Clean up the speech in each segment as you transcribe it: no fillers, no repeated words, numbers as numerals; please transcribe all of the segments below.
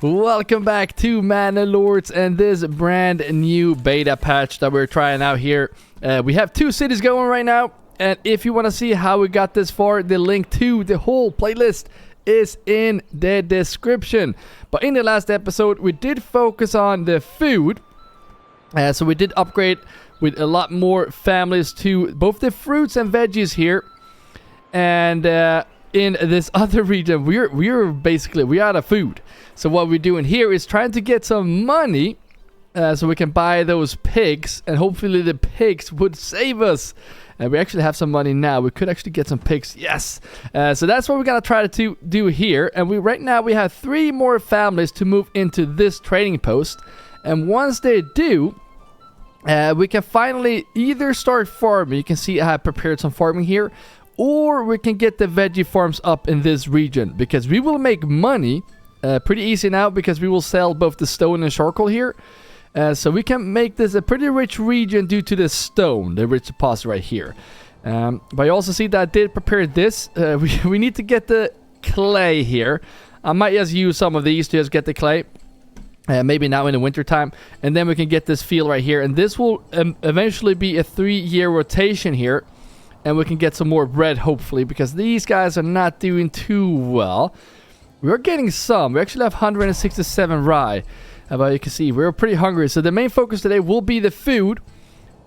Welcome back to Manor Lords and this brand new beta patch that we're trying out here. We have 2 cities going right now, and if you want to see how we got this far, the link to the whole playlist is in the description. But in the last episode, we did focus on the food. So we did upgrade with a lot more families to both the fruits and veggies here. And in this other region, we're out of food. So what we're doing here is trying to get some money so we can buy those pigs, and hopefully the pigs would save us. And we actually have some money now. We could actually get some pigs. Yes. So that's what we're gonna try to do here. And right now we have 3 more families to move into this trading post. And once they do, we can finally either start farming. You can see I have prepared some farming here, or we can get the veggie farms up in this region, because we will make money pretty easy now, because we will sell both the stone and charcoal here. So we can make this a pretty rich region due to the stone, the rich deposit right here. But you also see that I did prepare this. We need to get the clay here. I might just use some of these to just get the clay. Maybe now in the winter time, and then we can get this field right here, and this will eventually be a 3-year rotation here, and we can get some more bread hopefully, because these guys are not doing too well. We're getting some. We actually have 167 rye, but you can see we're pretty hungry. So the main focus today will be the food,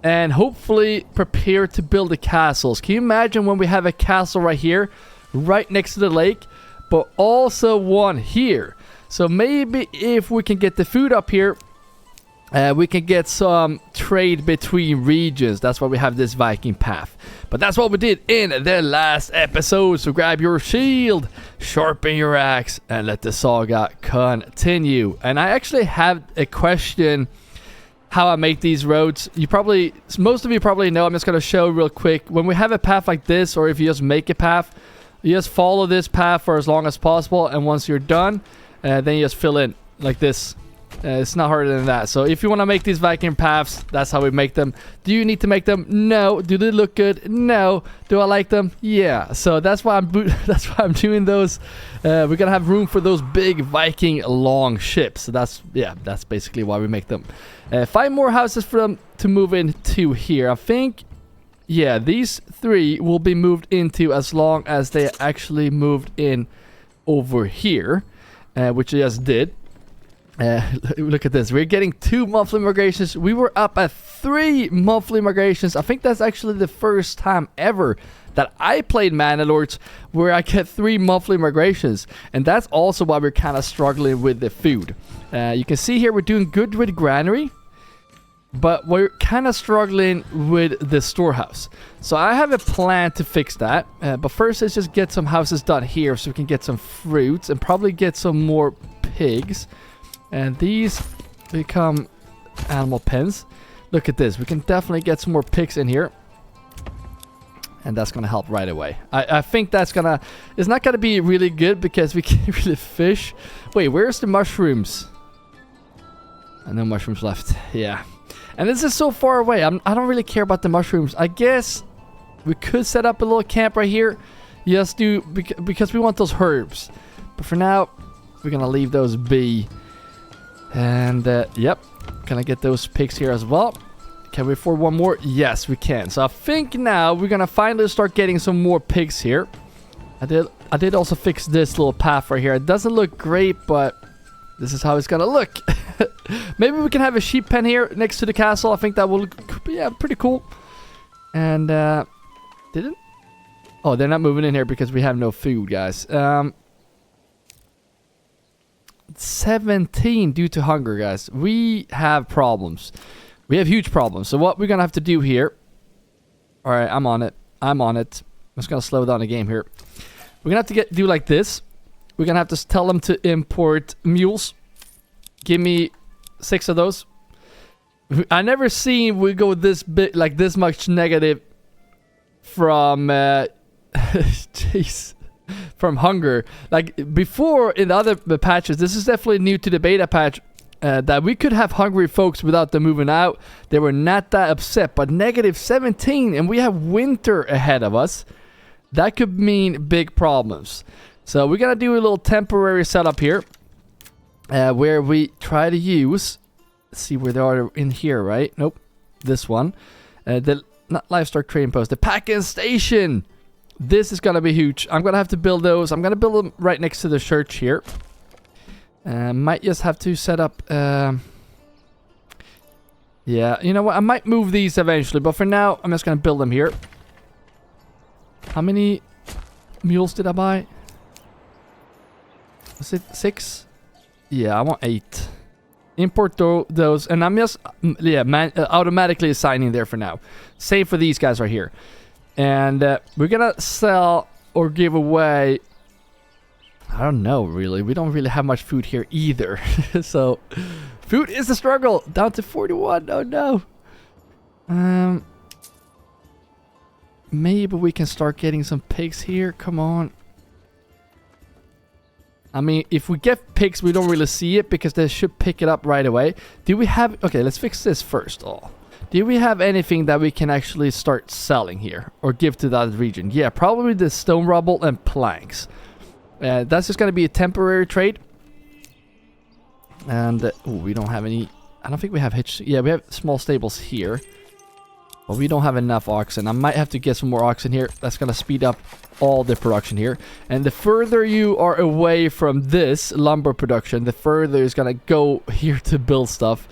and hopefully prepare to build the castles. Can you imagine when we have a castle right here, right next to the lake, but also one here? So maybe if we can get the food up here, we can get some trade between regions. That's why we have this Viking path. But that's what we did in the last episode. So grab your shield, sharpen your axe, and let the saga continue. And I actually have a question how I make these roads. Most of you probably know. I'm just going to show real quick. When we have a path like this, or if you just make a path, you just follow this path for as long as possible. And once you're done, then you just fill in like this. It's not harder than that. So if you want to make these Viking paths, that's how we make them. Do you need to make them? No. Do they look good? No. Do I like them? Yeah. So that's why I'm doing those. We're gonna have room for those big Viking long ships. So that's basically why we make them. 5 more houses for them to move into here. I think, yeah, these 3 will be moved into as long as they actually moved in over here. Which I just did. Look at this. We're getting 2 monthly migrations. We were up at 3 monthly migrations. I think that's actually the first time ever that I played Manor Lords where I get 3 monthly migrations. And that's also why we're kind of struggling with the food. You can see here we're doing good with granary, but we're kind of struggling with the storehouse. So I have a plan to fix that. But first, let's just get some houses done here so we can get some fruits and probably get some more pigs. And these become animal pens. Look at this. We can definitely get some more pigs in here. And that's going to help right away. I think that's going to... It's not going to be really good because we can't really fish. Wait, where's the mushrooms? No mushrooms left. Yeah. And this is so far away. I don't really care about the mushrooms. I guess we could set up a little camp right here. Just do... Because we want those herbs. But for now, we're going to leave those be. And, yep. Can I get those pigs here as well? Can we afford one more? Yes, we can. So I think now we're going to finally start getting some more pigs here. I did also fix this little path right here. It doesn't look great, but this is how it's going to look. Maybe we can have a sheep pen here next to the castle. I think that will look, yeah, pretty cool. And, didn't? Oh, they're not moving in here because we have no food, guys. 17 due to hunger, guys. We have problems. We have huge problems. So what we're gonna have to do here... Alright, I'm on it. I'm just gonna slow down the game here. We're gonna have to do like this. We're gonna have to tell them to import mules. Give me 6 of those. I never seen we go this big, like this much negative from... Jeez. From hunger. Like before in the other patches, this is definitely new to the beta patch, that we could have hungry folks without them moving out. They were not that upset, but negative 17 and we have winter ahead of us. That could mean big problems. So we're gonna do a little temporary setup here. where we try to use, let's see where they are in here, right? Nope, this one. The not livestock trading post, the packing station. This is gonna be huge. I'm gonna have to build those. I'm gonna build them right next to the church here. Might just have to set up. Yeah, you know what? I might move these eventually, but for now, I'm just gonna build them here. How many mules did I buy? Was it 6? Yeah, I want 8. Import those, and I'm just automatically assigning there for now. Same for these guys right here. And we're gonna sell or give away. I don't know, really. We don't really have much food here either. So, food is a struggle. Down to 41. Oh no. Maybe we can start getting some pigs here. Come on. I mean, if we get pigs, we don't really see it because they should pick it up right away. Do we have... Okay, let's fix this first. Oh. Do we have anything that we can actually start selling here or give to that region? Yeah, probably the stone rubble and planks. That's just going to be a temporary trade. And we don't have any... I don't think we have hitch... Yeah, we have small stables here. But we don't have enough oxen. I might have to get some more oxen here. That's going to speed up all the production here. And the further you are away from this lumber production, the further it's going to go here to build stuff.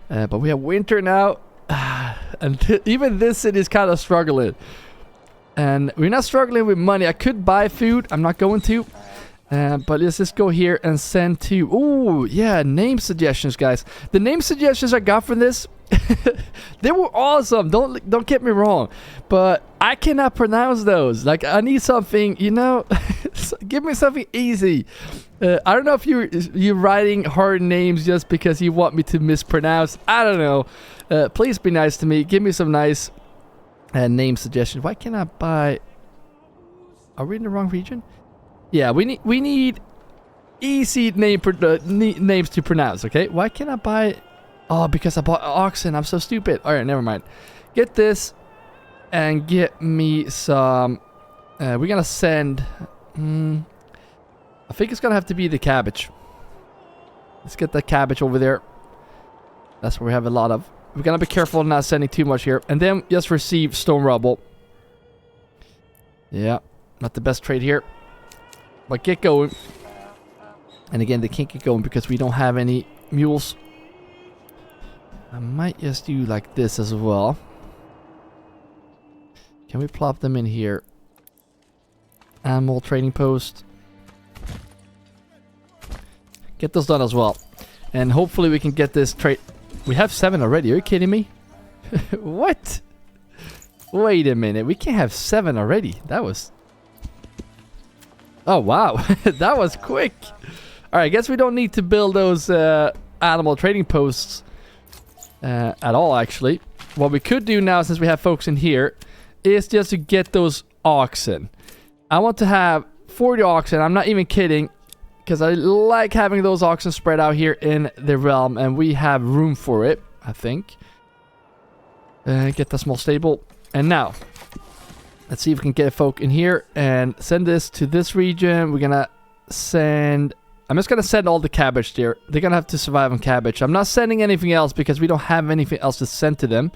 But we have winter now. And even this city is kind of struggling. And we're not struggling with money. I could buy food. I'm not going to. But let's just go here and send to... Oh, yeah, name suggestions, guys. The name suggestions I got from this, they were awesome. Don't get me wrong. But I cannot pronounce those. Like, I need something, you know... Give me something easy. I don't know if you're writing hard names just because you want me to mispronounce. I don't know. Please be nice to me. Give me some nice... name suggestion. Why can't I buy... Are we in the wrong region? Yeah, we need easy names to pronounce, okay? Why can't I buy... Oh, because I bought oxen. I'm so stupid. Alright, never mind. Get this and get me some... we're gonna send... I think it's gonna have to be the cabbage. Let's get the cabbage over there. That's where we have a lot of... We're gonna be careful not sending too much here. And then just receive stone rubble. Yeah, not the best trade here. But get going. And again, they can't get going because we don't have any mules. I might just do like this as well. Can we plop them in here? Animal trading post. Get those done as well. And hopefully we can get this trade... We have 7 already. Are you kidding me? What? Wait a minute. We can't have 7 already. That was... Oh, wow. That was quick. Alright, I guess we don't need to build those animal trading posts at all, actually. What we could do now, since we have folks in here, is just to get those oxen. I want to have 40 oxen. I'm not even kidding. Because I like having those oxen spread out here in the realm. And we have room for it, I think. Get the small stable. And now, let's see if we can get folk in here. And send this to this region. We're going to send... I'm just going to send all the cabbage there. They're going to have to survive on cabbage. I'm not sending anything else because we don't have anything else to send to them.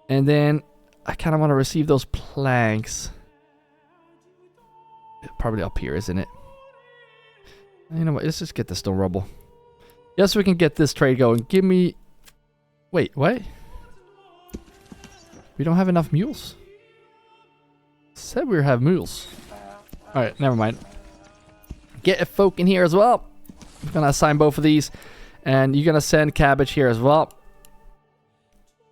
And then I kind of want to receive those planks. Probably up here, isn't it? You know what? Let's just get the stone rubble. Yes, we can get this trade going. Give me... Wait, what? We don't have enough mules? Said we have mules. Alright, never mind. Get a folk in here as well. I'm gonna assign both of these. And you're gonna send cabbage here as well.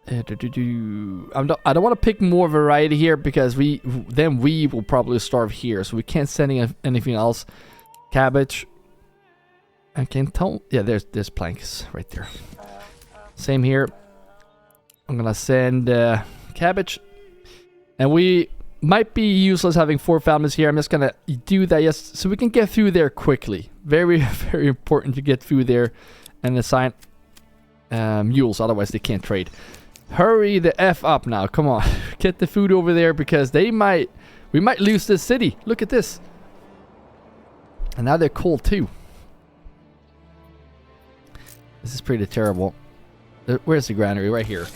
I don't want to pick more variety here because we will probably starve here. So we can't send anything else. Cabbage. I can tell. Yeah, there's planks right there. Same here. I'm gonna send cabbage. And we might be useless having 4 families here. I'm just gonna do that just so we can get through there quickly. Very, very important to get through there and assign mules. Otherwise, they can't trade. Hurry the F up now. Come on. Get the food over there because we might lose this city. Look at this. And now they're cold too. This is pretty terrible. Where's the granary? Right here.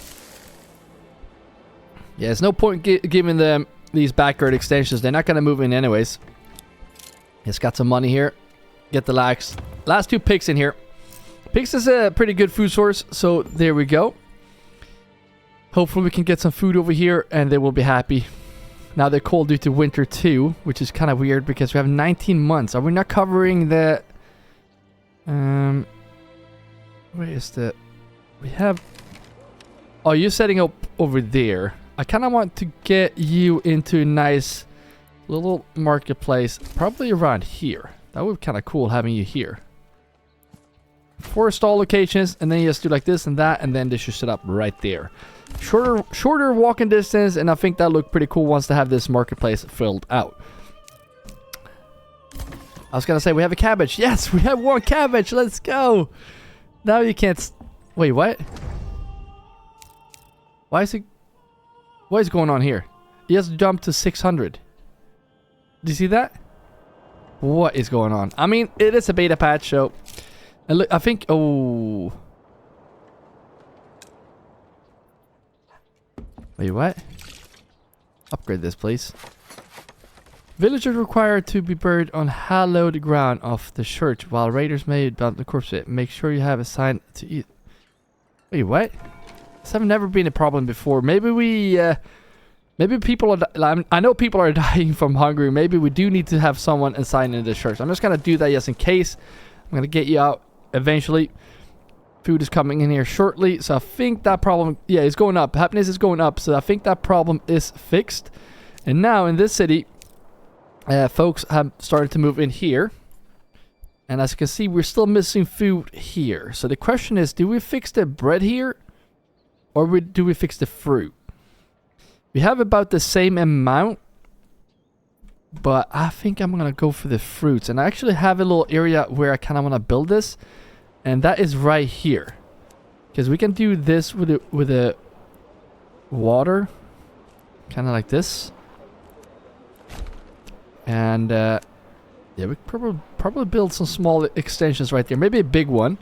Yeah, there's no point giving them these backyard extensions. They're not going to move in anyways. It's got some money here. Get the last 2 pigs in here. Pigs is a pretty good food source, so there we go. Hopefully we can get some food over here and they will be happy. Now they're cold due to winter too, which is kind of weird because we have 19 months. Are we not covering the... where is the... We have... Oh, you're setting up over there. I kind of want to get you into a nice little marketplace, probably around here. That would be kind of cool having you here. 4 stall locations, and then you just do like this and that, and then they should set up right there. Shorter walking distance, and I think that looked pretty cool once they have this marketplace filled out. I was gonna say we have a cabbage. Yes, we have 1 cabbage. Let's go. Now you can't. Wait, what? Why is it? What is going on here? He has jumped to 600. Do you see that? What is going on? I mean, it is a beta patch, so... And look, I think... Oh... Wait, what? Upgrade this, please. Villagers required to be buried on hallowed ground of the church, while raiders may dump the corpse. Make sure you have a sign to eat. Wait, what? This have never been a problem before. Maybe we... maybe people are... I know people are dying from hunger. Maybe we do need to have someone assigned in the church. I'm just going to do that just in case. I'm going to get you out eventually. Food is coming in here shortly. So I think that problem... Yeah, it's going up. Happiness is going up. So I think that problem is fixed. And now in this city, folks have started to move in here. And as you can see, we're still missing food here. So the question is, do we fix the bread here? Or do we fix the fruit? We have about the same amount. But I think I'm going to go for the fruits. And I actually have a little area where I kind of want to build this. And that is right here. Because we can do this with the water. Kind of like this. And yeah, we probably build some small extensions right there. Maybe a big one.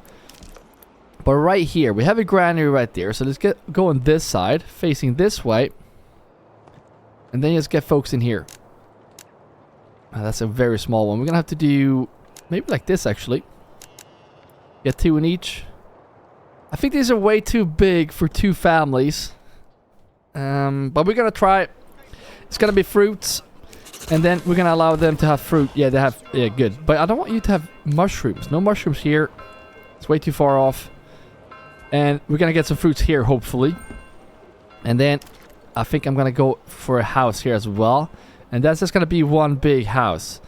But right here, we have a granary right there. So let's go on this side, facing this way. And then just get folks in here. That's a very small one. We're going to have to do maybe like this, actually. Get 2 in each. I think these are way too big for 2 families. But we're going to try. It's going to be fruits. And then we're going to allow them to have fruit. Yeah, they have... Yeah, good. But I don't want you to have mushrooms. No mushrooms here. It's way too far off. And we're going to get some fruits here, hopefully. And then I think I'm going to go for a house here as well. And that's just going to be one big house.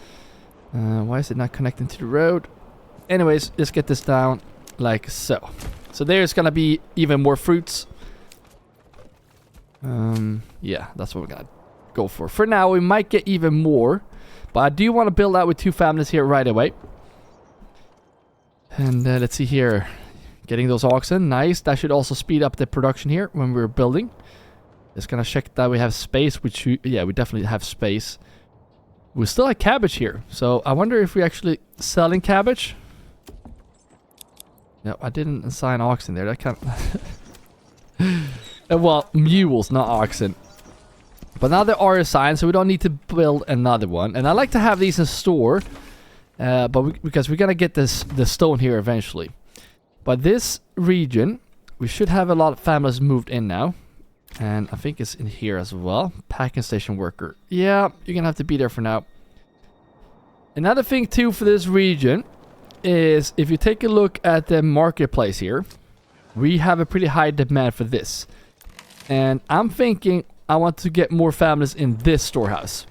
Why is it not connecting to the road? Anyways, let's get this down like so. So there's going to be even more fruits. Yeah, that's what we're going to go for. For now, we might get even more. But I do want to build out with 2 families here right away. And let's see here. Getting those oxen. Nice. That should also speed up the production here when we're building. Just gonna check that we have space, which we definitely have space. We still have cabbage here. So I wonder if we actually selling cabbage. No, I didn't assign oxen there. That can't... well, mules, not oxen. But now there are assigned, so we don't need to build another one. And I like to have these in store. Because we're gonna get the stone here eventually. But this region, we should have a lot of families moved in now. And I think it's in here as well. Packing station worker. Yeah, you're gonna have to be there for now. Another thing too for this region is if you take a look at the marketplace here, we have a pretty high demand for this. And I'm thinking I want to get more families in this storehouse.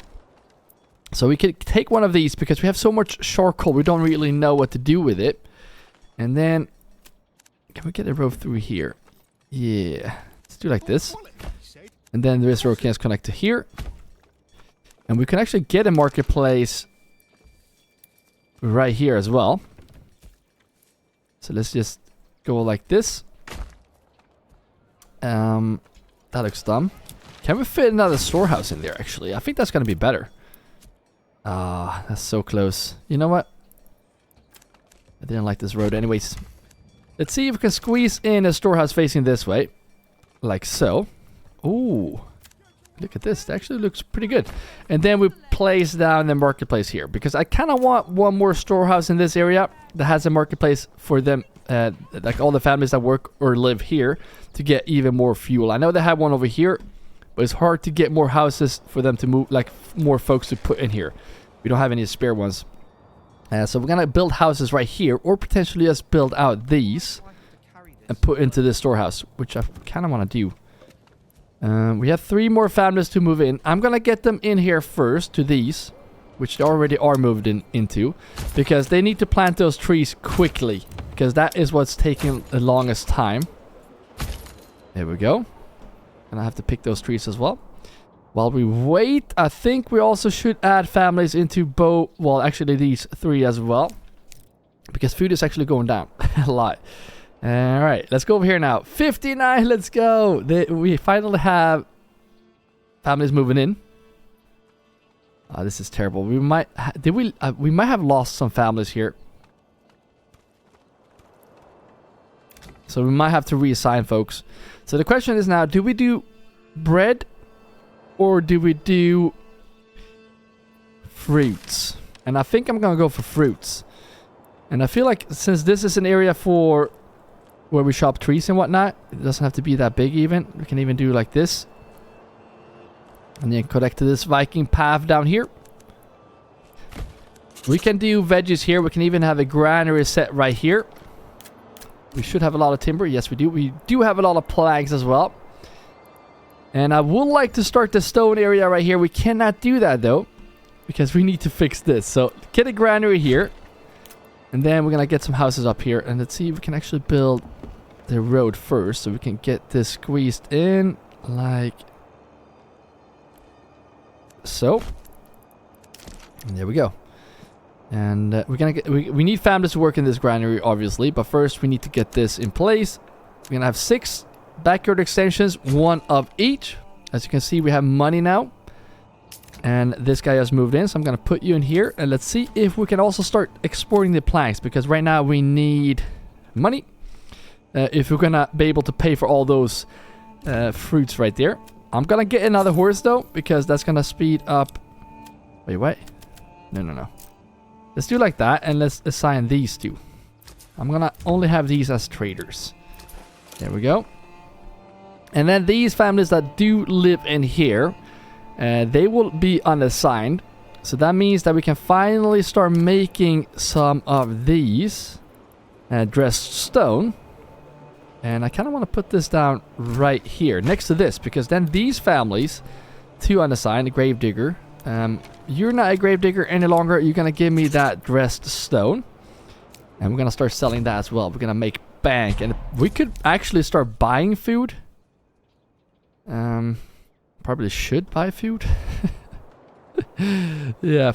So we could take one of these because we have so much charcoal, we don't really know what to do with it. And then, can we get a road through here? Yeah, let's do like this. And then this road can connect to here. And we can actually get a marketplace right here as well. So let's just go like this. That looks dumb. Can we fit another storehouse in there actually? I think that's going to be better. Ah, that's so close. You know what? I didn't like this road anyways. Let's see if we can squeeze in a storehouse facing this way. Like so. Ooh. Look at this. It actually looks pretty good. And then we place down the marketplace here. Because I kind of want one more storehouse in this area that has a marketplace for them. Like all the families that work or live here to get even more fuel. I know they have one over here. But it's hard to get more houses for them to move. Like more folks to put in here. We don't have any spare ones. So we're going to build houses right here. Or potentially just build out these. And put into this storehouse. Which I kind of want to do. We have 3 more families to move in. I'm going to get them in here first to these. Which they already are moved into. Because they need to plant those trees quickly. Because that is what's taking the longest time. There we go. And I have to pick those trees as well. While we wait, I think we also should add families into both. Well, actually these 3 as well. Because food is actually going down a lot. Alright, let's go over here now. 59, let's go. We finally have families moving in. This is terrible. We might we might have lost some families here. So we might have to reassign folks. So the question is now, do we do bread or do we do fruits? And I think I'm going to go for fruits. And I feel like since this is an area for where we shop trees and whatnot, it doesn't have to be that big even. We can even do like this. And then connect to this Viking path down here. We can do veggies here. We can even have a granary set right here. We should have a lot of timber. Yes, we do. We do have a lot of planks as well. And I would like to start the stone area right here. We cannot do that though. Because we need to fix this. So get a granary here. And then we're going to get some houses up here. And let's see if we can actually build the road first. So we can get this squeezed in. Like so. And there we go. And we're gonna get, we need families to work in this granary, obviously. But first, we need to get this in place. We're gonna have 6 backyard extensions, 1 of each. As you can see, we have money now. And this guy has moved in, so I'm gonna put you in here. And let's see if we can also start exporting the planks. Because right now, we need money. If we're gonna be able to pay for all those fruits right there. I'm gonna get another horse, though. Because that's gonna speed up... Wait, what? No. Let's do like that, and let's assign these 2. I'm gonna only have these as traders. There we go. And then these families that do live in here, they will be unassigned. So that means that we can finally start making some of these dressed stone. And I kind of want to put this down right here, next to this, because then these families, 2 unassigned, a gravedigger. You're not a gravedigger any longer. You're going to give me that dressed stone. And we're going to start selling that as well. We're going to make bank. And we could actually start buying food. Probably should buy food. Yeah.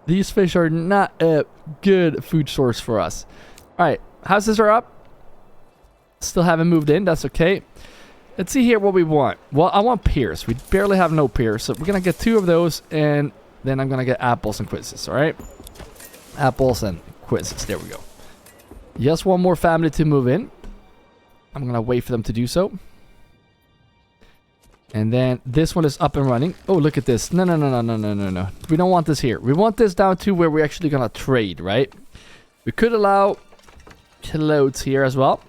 These fish are not a good food source for us. Alright. Houses are up. Still haven't moved in. That's okay. Let's see here what we want. Well, I want pears. We barely have no pears. So we're going to get 2 of those. And then I'm going to get apples and quizzes. Alright? Apples and quizzes. There we go. Just 1 more family to move in. I'm going to wait for them to do so. And then this one is up and running. Oh, look at this. No. We don't want this here. We want this down to where we're actually going to trade, right? We could allow clothes here as well.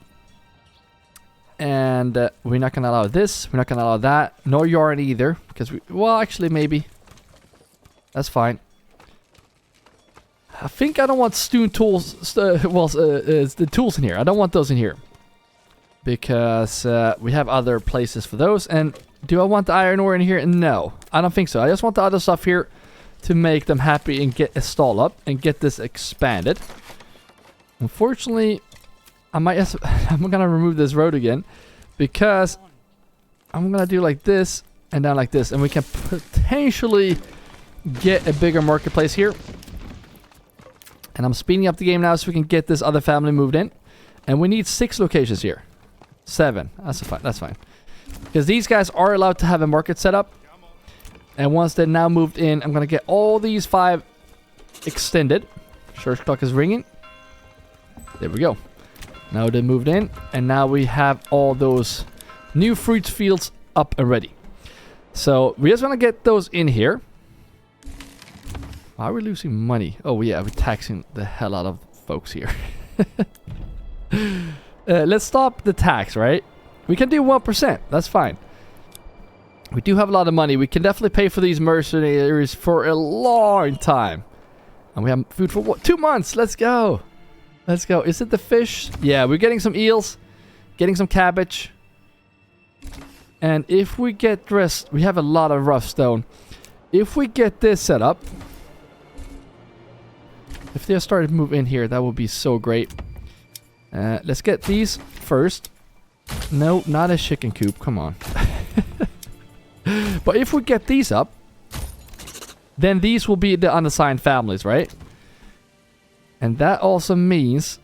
And we're not going to allow this. We're not going to allow that. No yarn either. Because we... Well, actually, maybe. That's fine. I think I don't want stone tools... the tools in here. I don't want those in here. Because we have other places for those. And do I want the iron ore in here? No. I don't think so. I just want the other stuff here to make them happy and get a stall up. And get this expanded. Unfortunately... I'm gonna remove this road again because I'm gonna do like this and down like this, and we can potentially get a bigger marketplace here. And I'm speeding up the game now so we can get this other family moved in. And we need 6 locations here. 7. That's fine. That's fine. Because these guys are allowed to have a market set up. And once they're now moved in, I'm gonna get all these 5 extended. Church clock is ringing. There we go. Now they moved in, and now we have all those new fruit fields up and ready. So we just want to get those in here. Why are we losing money? Oh yeah, we're taxing the hell out of folks here. Let's stop the tax, right? We can do 1%. That's fine. We do have a lot of money. We can definitely pay for these mercenaries for a long time. And we have food for what? 2 months. Let's go. Let's go. Is it the fish? Yeah, we're getting some eels. Getting some cabbage. And if we get dressed, we have a lot of rough stone. If we get this set up, if they started to move in here, that would be so great. Let's get these first. No, not a chicken coop. Come on. But if we get these up, then these will be the unassigned families, right? And that also means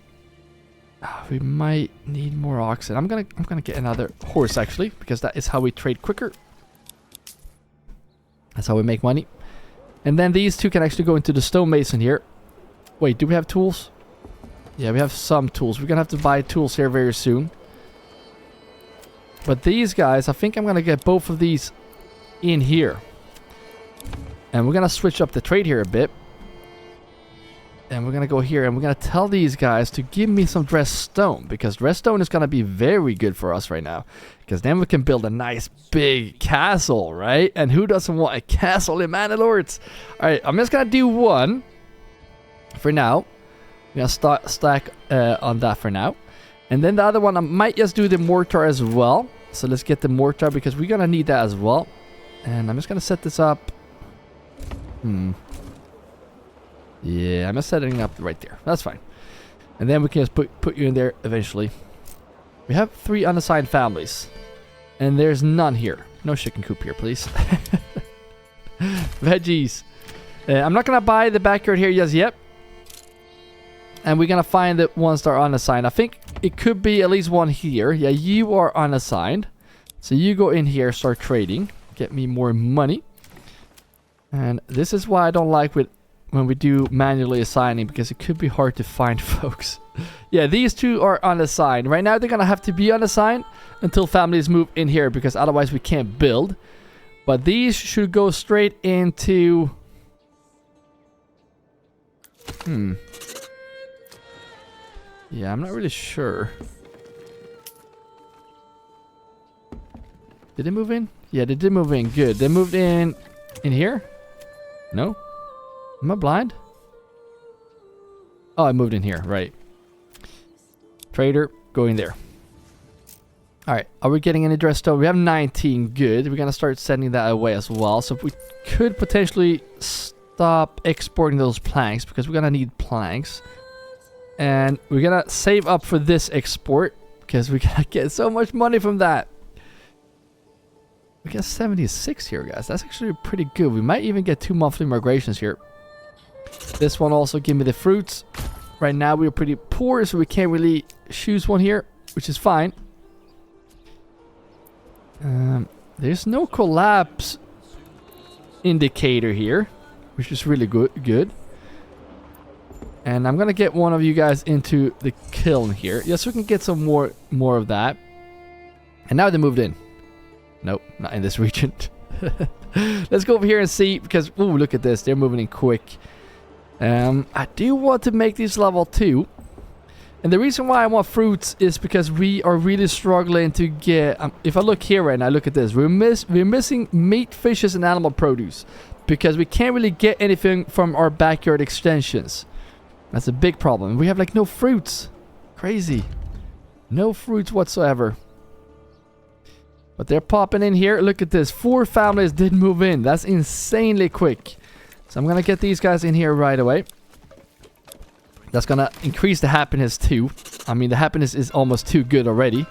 we might need more oxen. I'm gonna get another horse actually, because that is how we trade quicker. That's how we make money. And then these two can actually go into the stonemason here. Wait, do we have tools? Yeah, we have some tools. We're gonna have to buy tools here very soon. But these guys, I think I'm gonna get both of these in here. And we're gonna switch up the trade here a bit. And we're gonna go here and we're gonna tell these guys to give me some dressed stone, because dressed stone is gonna be very good for us right now, because then we can build a nice big castle, right? And who doesn't want a castle in Manor Lords? Alright, I'm just gonna do one for now. I'm gonna stack on that for now. And then the other one, I might just do the mortar as well. So let's get the mortar, because we're gonna need that as well. And I'm just gonna set this up. Yeah, I'm just setting up right there. That's fine. And then we can just put you in there eventually. We have 3 unassigned families. And there's none here. No chicken coop here, please. Veggies. I'm not gonna buy the backyard here just yet. And we're gonna find the ones that are unassigned. I think it could be at least one here. Yeah, you are unassigned. So you go in here, start trading. Get me more money. And this is why I don't like when we do manually assigning, because it could be hard to find folks. Yeah, these two are unassigned. Right now they're gonna have to be unassigned until families move in here, because otherwise we can't build. But these should go straight into... Yeah, I'm not really sure. Did they move in? Yeah, they did move in. Good. They moved in here? No? Am I blind? Oh, I moved in here. Right. Trader, going there. Alright, are we getting any dressed stone? We have 19. Good. We're gonna start sending that away as well. So we could potentially stop exporting those planks, because we're gonna need planks. And we're gonna save up for this export, because we're gonna get so much money from that. We got 76 here, guys. That's actually pretty good. We might even get 2 monthly migrations here. This one also give me the fruits. Right now we're pretty poor, so we can't really choose one here, which is fine. There's no collapse indicator here, which is really good. And I'm gonna get one of you guys into the kiln here. Yes, we can get some more of that. And now they moved in. Nope, not in this region. Let's go over here and see, because ooh, look at this, they're moving in quick. I do want to make these level 2. And the reason why I want fruits is because we are really struggling to get... if I look here right now, look at this. We're missing meat, fishes, and animal produce, because we can't really get anything from our backyard extensions. That's a big problem. We have like no fruits. Crazy. No fruits whatsoever. But they're popping in here. Look at this. 4 families did move in. That's insanely quick. So I'm going to get these guys in here right away. That's going to increase the happiness too. I mean, the happiness is almost too good already.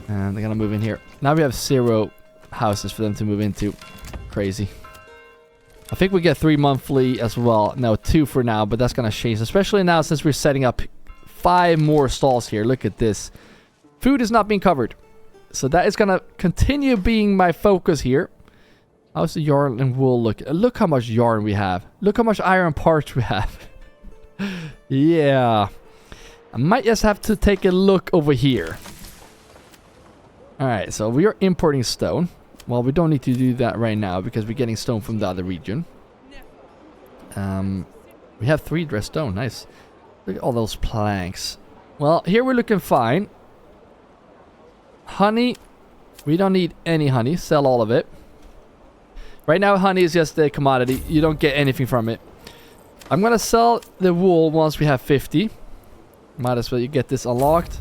And they're going to move in here. Now we have 0 houses for them to move into. Crazy. I think we get 3 monthly as well. No, 2 for now, but that's going to change. Especially now since we're setting up 5 more stalls here. Look at this. Food is not being covered. So that is going to continue being my focus here. How's the yarn and wool look? Look how much yarn we have. Look how much iron parts we have. Yeah. I might just have to take a look over here. Alright, so we are importing stone. Well, we don't need to do that right now because we're getting stone from the other region. We have 3 dressed stone. Nice. Look at all those planks. Well, here we're looking fine. Honey. We don't need any honey. Sell all of it. Right now, honey is just a commodity. You don't get anything from it. I'm going to sell the wool once we have 50. Might as well you get this unlocked.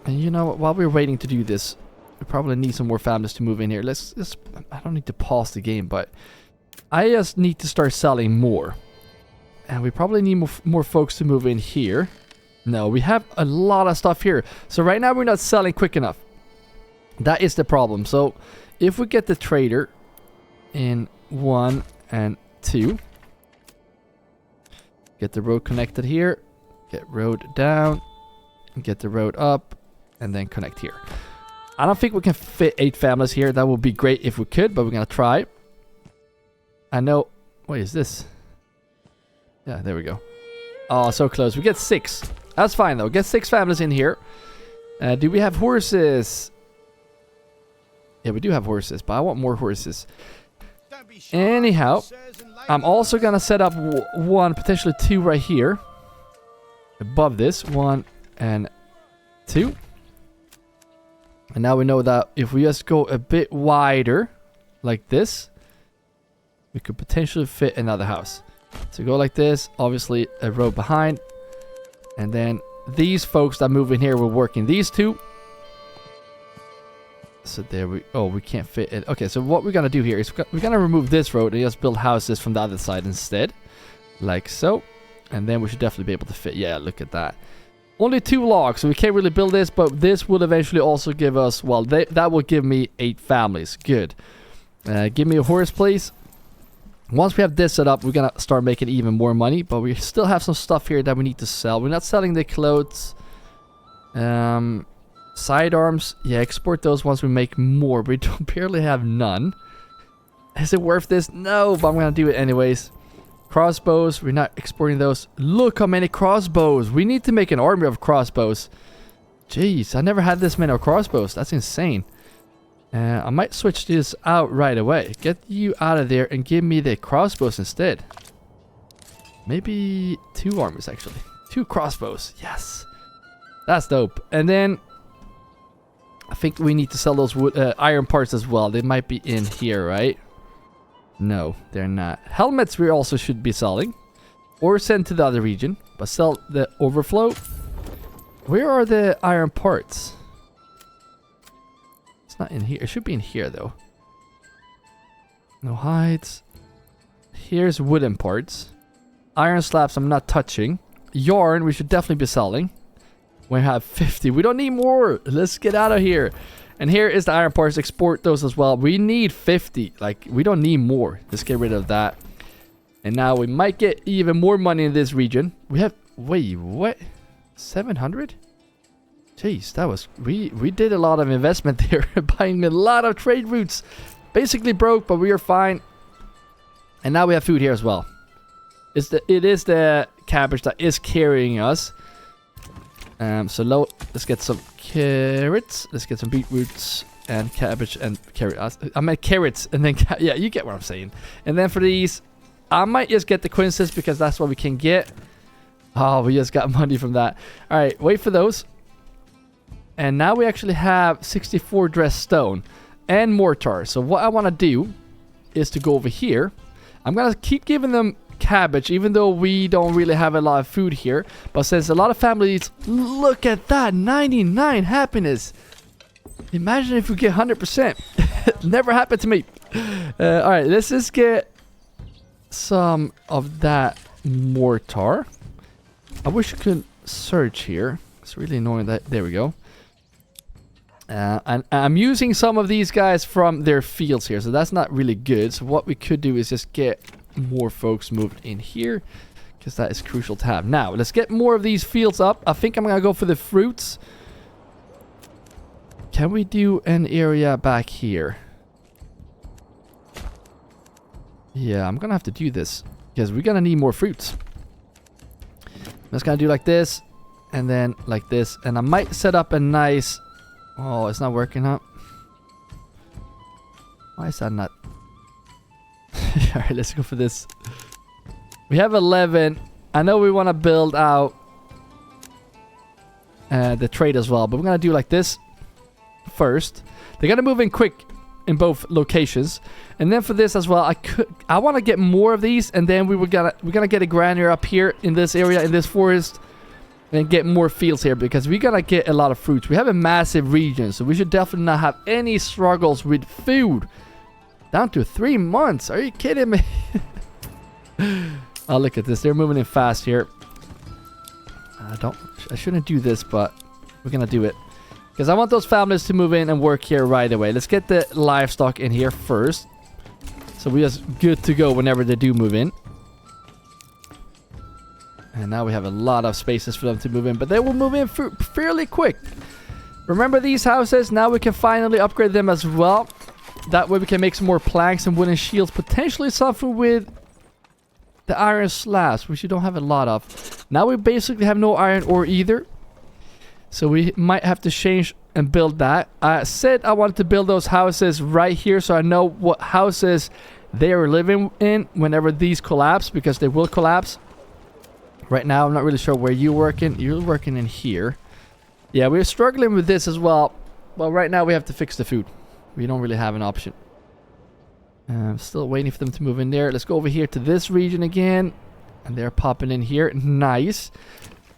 And you know what? While we're waiting to do this, we probably need some more families to move in here. Let's just... I don't need to pause the game, but... I just need to start selling more. And we probably need more folks to move in here. No, we have a lot of stuff here. So right now we're not selling quick enough. That is the problem. So if we get the trader in 1 and 2. Get the road connected here. Get road down. Get the road up. And then connect here. I don't think we can fit 8 families here. That would be great if we could, but we're going to try. I know... What is this? Yeah, there we go. Oh, so close. We get 6. That's fine, though. Get 6 families in here. Do we have horses? Yeah, we do have horses, but I want more horses. Anyhow, I'm also going to set up 1, potentially 2 right here. Above this. 1 and 2. And now we know that if we just go a bit wider, like this, we could potentially fit another house. So go like this, obviously a row behind. And then these folks that move in here will work in these 2. So there we... Oh, we can't fit it. Okay, so what we're going to do here is we're going to remove this road and just build houses from the other side instead. Like so. And then we should definitely be able to fit... Yeah, look at that. Only 2 logs, so we can't really build this, but this will eventually also give us... Well, that will give me 8 families. Good. Give me a horse, please. Once we have this set up, we're gonna start making even more money, but we still have some stuff here that we need to sell. We're not selling the clothes. Sidearms. Yeah, export those once we make more. We don't barely have none. Is it worth this? No, but I'm gonna do it anyways. Crossbows. We're not exporting those. Look how many crossbows. We need to make an army of crossbows. Jeez, I never had this many crossbows. That's insane. I might switch this out right away. Get you out of there and give me the crossbows instead. Maybe 2 armies actually. 2 crossbows. Yes. That's dope. And then I think we need to sell those iron parts as well. They might be in here, right? No, they're not. Helmets we also should be selling. Or send to the other region. But sell the overflow. Where are the iron parts? It's not in here. It should be in here, though. No hides. Here's wooden parts. Iron slabs I'm not touching. Yarn we should definitely be selling. We have 50. We don't need more. Let's get out of here. And here is the iron parts. Export those as well. We need 50. Like, we don't need more. Let's get rid of that. And now we might get even more money in this region. We have... Wait, what? 700? Jeez, that was... We did a lot of investment there. Buying a lot of trade routes. Basically broke, but we are fine. And now we have food here as well. It is the cabbage that is carrying us. So let's get some carrots. Let's get some beetroots and cabbage and carrots. I meant carrots and then... Yeah, you get what I'm saying. And then for these, I might just get the quinces because that's what we can get. Oh, we just got money from that. Alright, wait for those. And now we actually have 64 dressed stone and mortar. So what I want to do is to go over here. I'm going to keep giving them cabbage, even though we don't really have a lot of food here. But since a lot of families... Look at that! 99 happiness! Imagine if we get 100%. Never happened to me. Alright, let's just get some of that mortar. I wish you could search here. It's really annoying that... There we go. And I'm using some of these guys from their fields here, so that's not really good. So what we could do is just get more folks moved in here, because that is crucial to have. Now, let's get more of these fields up. I think I'm going to go for the fruits. Can we do an area back here? Yeah, I'm going to have to do this, because we're going to need more fruits. just gonna do like this, and then like this, and I might set up a nice... Oh, it's not working out. Why is that not... Alright, let's go for this. We have 11. I know we want to build out the trade as well, but we're gonna do like this first. They're gonna move in quick in both locations, and then for this as well, I want to get more of these, and then we're gonna get a granier up here in this area, in this forest, and get more fields here, because we're gonna get a lot of fruits. We have a massive region, so we should definitely not have any struggles with food. Down to 3 months. Are you kidding me? Oh, look at this. They're moving in fast here. I shouldn't do this, but we're gonna do it, because I want those families to move in and work here right away. Let's get the livestock in here first, so we're just good to go whenever they do move in. And now we have a lot of spaces for them to move in, but they will move in fairly quick. Remember these houses? Now we can finally upgrade them as well. That way we can make some more planks and wooden shields. Potentially something with the iron slabs, which you don't have a lot of. Now we basically have no iron ore either, so we might have to change and build that. I said I wanted to build those houses right here, so I know what houses they are living in whenever these collapse, because they will collapse. Right now I'm not really sure where you're working. You're working in here. Yeah, we're struggling with this as well. Well, right now we have to fix the food. We don't really have an option. I'm still waiting for them to move in there. Let's go over here to this region again. And they're popping in here. Nice.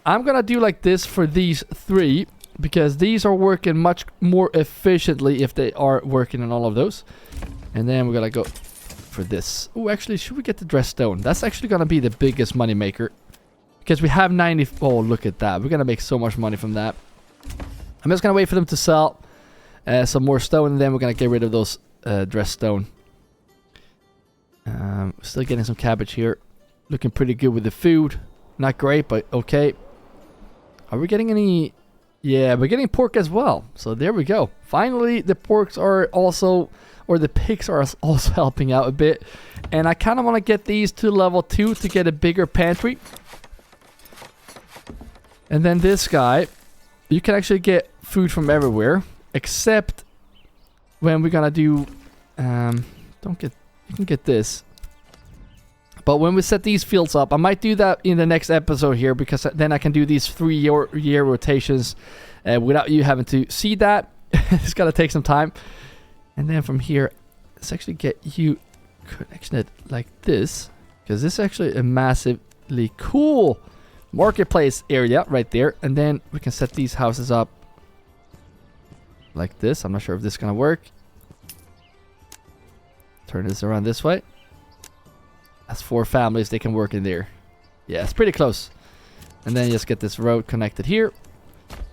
I'm gonna do like this for these 3, because these are working much more efficiently if they are working on all of those. And then we're gonna go for this. Oh, actually, should we get the dressed stone? That's actually gonna be the biggest money maker, because we have 90... Oh, look at that. We're gonna make so much money from that. I'm just gonna wait for them to sell some more stone, and then we're gonna get rid of those dressed stone. Still getting some cabbage here. Looking pretty good with the food. Not great, but okay. Are we getting any... Yeah, we're getting pork as well. So there we go. Finally, the porks are also... Or the pigs are also helping out a bit. And I kind of want to get these to level 2 to get a bigger pantry. And then this guy, you can actually get food from everywhere, except when we're gonna do... You can get this. But when we set these fields up, I might do that in the next episode here, because then I can do these 3-year rotations without you having to see that. It's gonna take some time. And then from here, let's actually get you connected like this, because this is actually a massively cool marketplace area right there. And then we can set these houses up like this. I'm not sure if this is gonna work. Turn this around this way. That's 4 families they can work in there. Yeah, it's pretty close. And then just get this road connected here.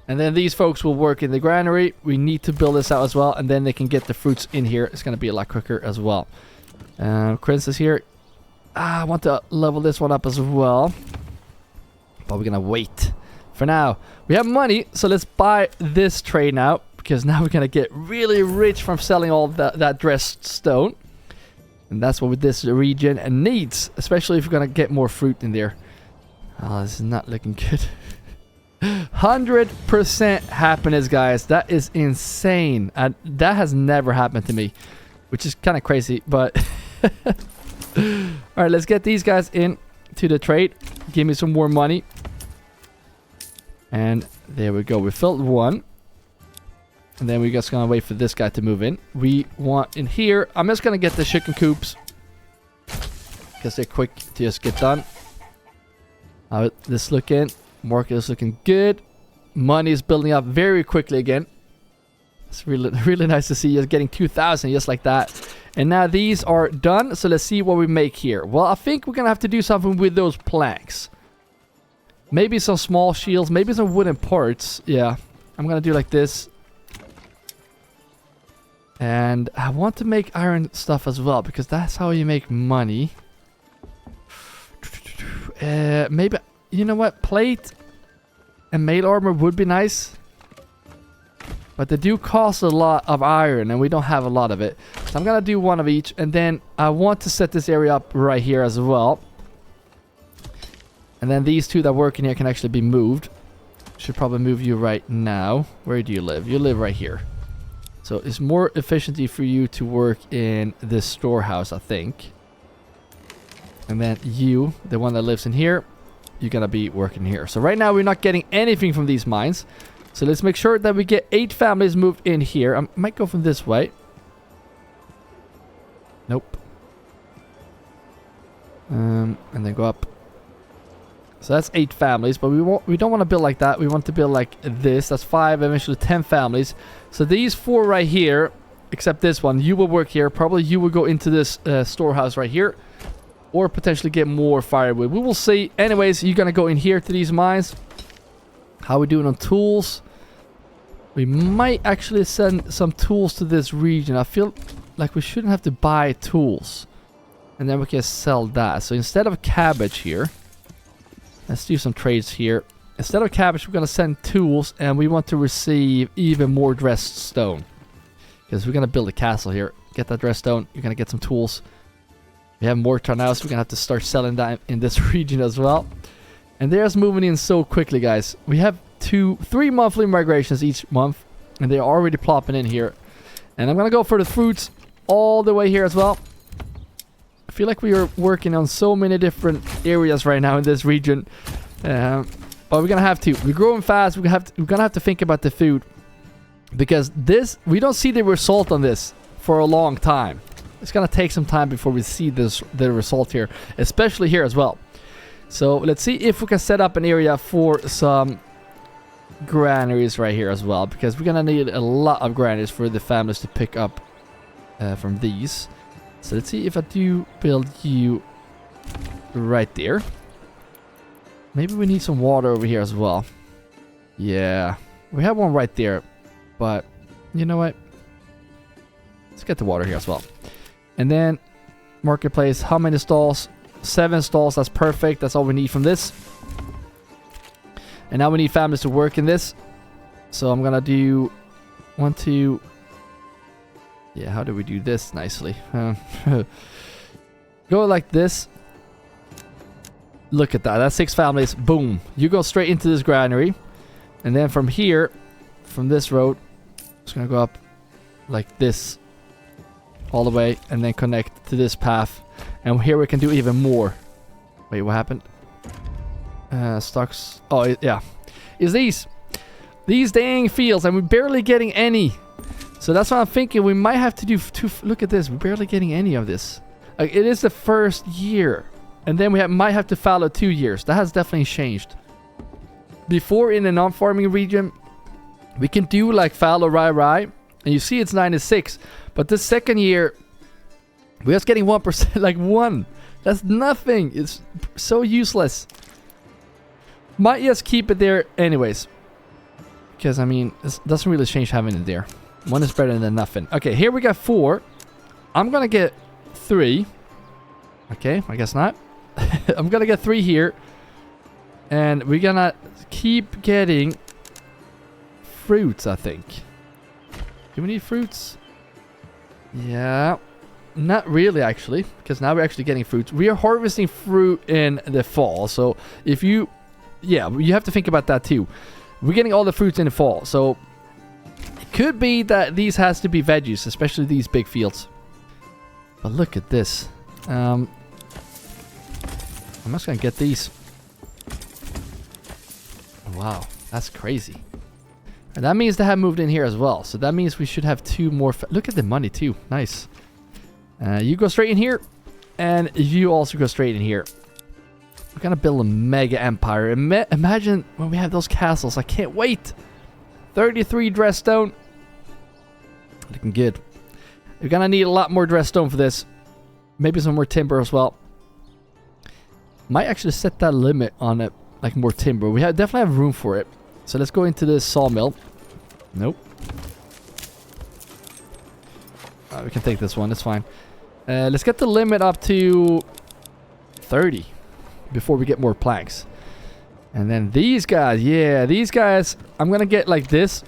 And then these folks will work in the granary. We need to build this out as well, and then they can get the fruits in here. It's going to be a lot quicker as well. Chris is here. I want to level this one up as well, but we're going to wait. For now, we have money, so let's buy this trade now, because now we're going to get really rich from selling all that dressed stone. And that's what this region needs, especially if we're going to get more fruit in there. Oh, this is not looking good. 100% happiness, guys. That is insane. That has never happened to me, which is kind of crazy, but... Alright, let's get these guys in to the trade. Give me some more money. And there we go. We filled 1. And then we're just going to wait for this guy to move in. We want in here. I'm just going to get the chicken coops, because they're quick to just get done. How this looking? Market is looking good. Money is building up very quickly again. It's really nice to see us getting 2,000 just like that. And now these are done. So let's see what we make here. Well, I think we're going to have to do something with those planks. Maybe some small shields. Maybe some wooden parts. Yeah. I'm going to do like this. And I want to make iron stuff as well, because that's how you make money. Maybe, you know what? Plate and mail armor would be nice. But they do cost a lot of iron, and we don't have a lot of it. So I'm going to do one of each. And then I want to set this area up right here as well. And then these two that work in here can actually be moved. Should probably move you right now. Where do you live? You live right here. So it's more efficiency for you to work in this storehouse, I think. And then you, the one that lives in here, you're gonna be working here. So right now we're not getting anything from these mines. So let's make sure that we get 8 families moved in here. I might go from this way. Nope. And then go up. So that's 8 families, but we don't want to build like that. We want to build like this. That's 5, eventually 10 families. So these 4 right here, except this one, you will work here. Probably you will go into this storehouse right here, or potentially get more firewood. We will see. Anyways, you're gonna go in here to these mines. How we doing on tools? We might actually send some tools to this region. I feel like we shouldn't have to buy tools, and then we can sell that. So instead of cabbage here, let's do some trades here. Instead of cabbage, we're gonna send tools, and we want to receive even more dressed stone, because we're gonna build a castle here. Get that dressed stone. You're gonna get some tools. We have mortar now, so we're gonna have to start selling that in this region as well. And they're just moving in so quickly, guys. We have 3 monthly migrations each month, and they're already plopping in here. And I'm gonna go for the fruits all the way here as well. I feel like we are working on so many different areas right now in this region, but we're gonna have to. We're growing fast. We're gonna have to think about the food, because this, we don't see the result on this for a long time. It's gonna take some time before we see the result here, especially here as well. So let's see if we can set up an area for some granaries right here as well, because we're gonna need a lot of granaries for the families to pick up from these. So let's see if I do build you right there. Maybe we need some water over here as well. Yeah, we have one right there, but you know what? Let's get the water here as well. And then marketplace, how many stalls? 7 stalls, that's perfect. That's all we need from this. And now we need families to work in this. So I'm gonna do 1, 2. Yeah, how do we do this nicely? Go like this. Look at that. That's 6 families. Boom. You go straight into this granary. And then from here, from this road, it's gonna go up like this all the way, and then connect to this path. And here we can do even more. Wait, what happened? Stocks. Oh, yeah. Is these dang fields, and we're barely getting any. So that's what I'm thinking. We might have to do. Look at this. We're barely getting any of this. Like, it is the first year, and then we might have to follow 2 years. That has definitely changed. Before, in a non-farming region, we can do like fallow rye, and you see it's 96. But the second year, we're just getting 1%, like 1. That's nothing. It's so useless. Might just keep it there anyways, because I mean, it doesn't really change having it there. 1 is better than nothing. Okay, here we got 4. I'm gonna get 3. Okay, I guess not. I'm gonna get 3 here, and we're gonna keep getting fruits, I think. Do we need fruits? Yeah, not really actually, because now we're actually getting fruits. We are harvesting fruit in the fall, so if you, yeah, you have to think about that too. We're getting all the fruits in the fall, so it could be that these has to be veggies, especially these big fields. But look at this. I'm just gonna get these. Wow, that's crazy. And that means they have moved in here as well. So that means we should have 2 more. Look at the money too. Nice. You go straight in here. And you also go straight in here. We're going to build a mega empire. Imagine when we have those castles. I can't wait. 33 dress stone. Looking good. We're going to need a lot more dress stone for this. Maybe some more timber as well. Might actually set that limit on it. Like more timber. We definitely have room for it. So let's go into this sawmill. Nope. We can take this one. It's fine. Let's get the limit up to 30 before we get more planks. And then these guys. Yeah, these guys. I'm going to get like this.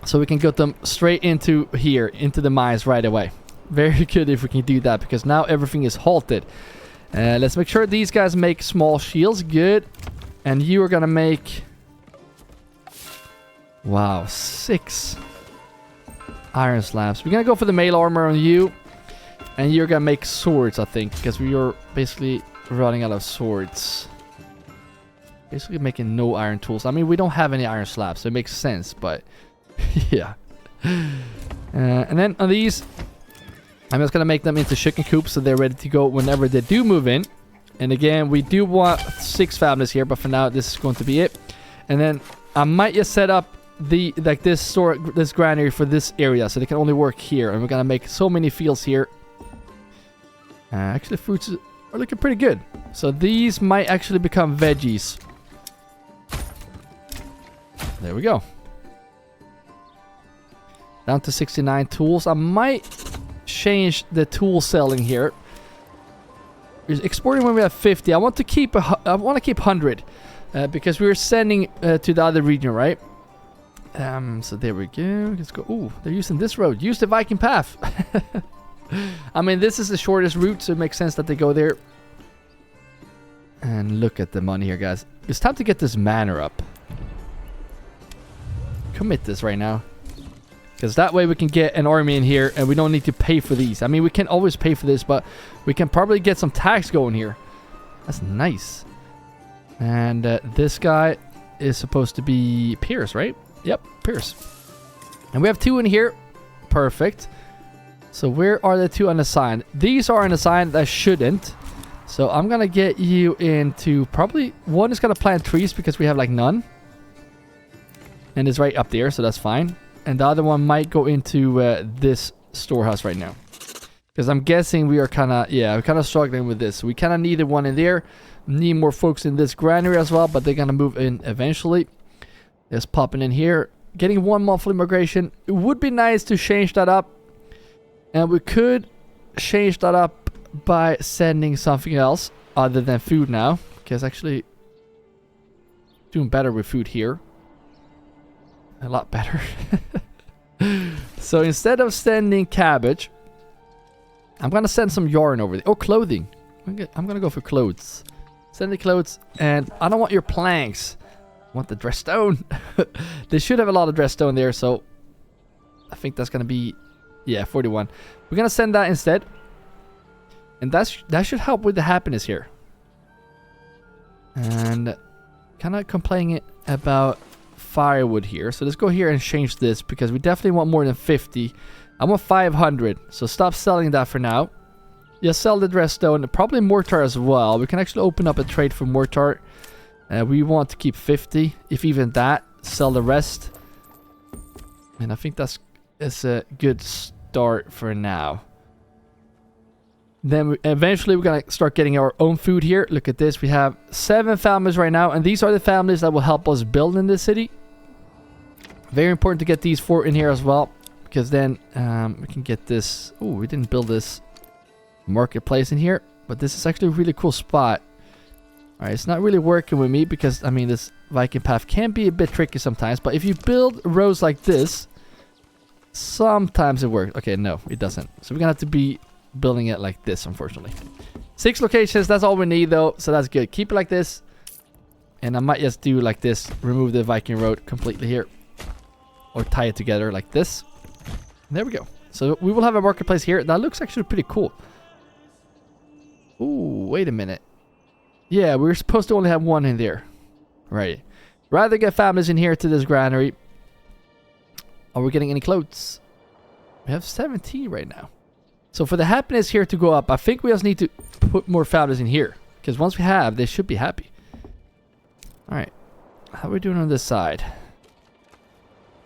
So we can get them straight into here. Into the mines right away. Very good if we can do that. Because now everything is halted. Let's make sure these guys make small shields. Good. And you are gonna make... Wow, 6 iron slabs. We're gonna go for the mail armor on you. And you're gonna make swords, I think. Because we are basically running out of swords. Basically making no iron tools. I mean, we don't have any iron slabs, so it makes sense, but... yeah. And then on these... I'm just gonna make them into chicken coops so they're ready to go whenever they do move in. And again, we do want 6 families here, but for now, this is going to be it. And then I might just set up the this granary for this area, so they can only work here. And we're gonna make so many fields here. Actually, fruits are looking pretty good. So these might actually become veggies. There we go. Down to 69 tools. I might change the tool selling here. We're exporting when we have 50. I want to keep 100 because we're sending to the other region, right? So there we go. Let's go. Ooh, they're using this road. Use the Viking path. I mean, this is the shortest route, so it makes sense that they go there. And look at the money here, guys. It's time to get this manor up. Commit this right now. Because that way we can get an army in here and we don't need to pay for these. I mean, we can always pay for this, but we can probably get some tax going here. That's nice. And this guy is supposed to be Pierce, right? Yep, Pierce. And we have 2 in here. Perfect. So where are the 2 unassigned? These are unassigned. That shouldn't. So I'm going to get you into probably... One is going to plant trees because we have like none. And it's right up there, so that's fine. And the other one might go into this storehouse right now. Because I'm guessing we are kind of... Yeah, we're kind of struggling with this. We kind of needed one in there. Need more folks in this granary as well. But they're going to move in eventually. Just popping in here. Getting 1 monthly migration. It would be nice to change that up. And we could change that up by sending something else. Other than food now. Because actually... Doing better with food here. A lot better. So instead of sending cabbage, I'm gonna send some yarn over there. Oh, clothing. I'm gonna go for clothes. Send the clothes, and I don't want your planks. I want the dress stone. They should have a lot of dress stone there, so I think that's gonna be 41. We're gonna send that instead, and that should help with the happiness here. And kind of complaining about firewood here, so let's go here and change this because we definitely want more than 50. I want 500, so stop selling that for now. Just sell the dress stone, probably mortar as well. We can actually open up a trade for mortar. We want to keep 50, if even that. Sell the rest, and I think that's a good start for now. Then eventually we're gonna start getting our own food here. Look at this, we have 7 families right now, and these are the families that will help us build in this city. Very important to get these 4 in here as well, because then we can get this. Oh, we didn't build this marketplace in here, but this is actually a really cool spot. All right, it's not really working with me because I mean this Viking path can be a bit tricky sometimes, but if you build rows like this, sometimes it works. Okay, no, it doesn't. So we're gonna have to be building it like this, unfortunately. 6 locations, that's all we need though, so that's good. Keep it like this, and I might just do like this, remove the Viking road completely here, or tie it together like this. And there we go. So we will have a marketplace here. That looks actually pretty cool. Ooh, wait a minute. Yeah, we're supposed to only have 1 in there. Right. Rather get families in here to this granary. Are we getting any clothes? We have 17 right now. So for the happiness here to go up, I think we just need to put more families in here. Because once we have, they should be happy. Alright. How are we doing on this side?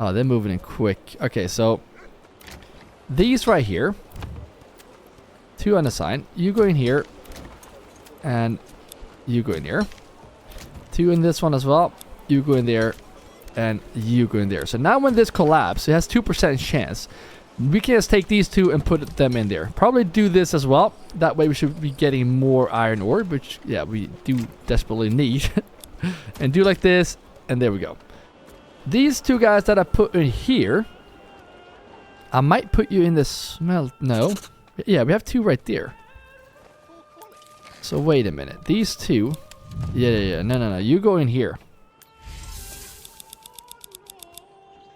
Oh, they're moving in quick. Okay, so these right here, 2 unassigned. You go in here, and you go in here. 2 in this one as well. You go in there, and you go in there. So now when this collapses, it has 2% chance. We can just take these 2 and put them in there. Probably do this as well. That way we should be getting more iron ore, which, yeah, we do desperately need. And do like this, and there we go. These 2 guys that I put in here, I might put you in the smelt. No. Yeah, we have 2 right there. So wait a minute. These two. Yeah. No. You go in here.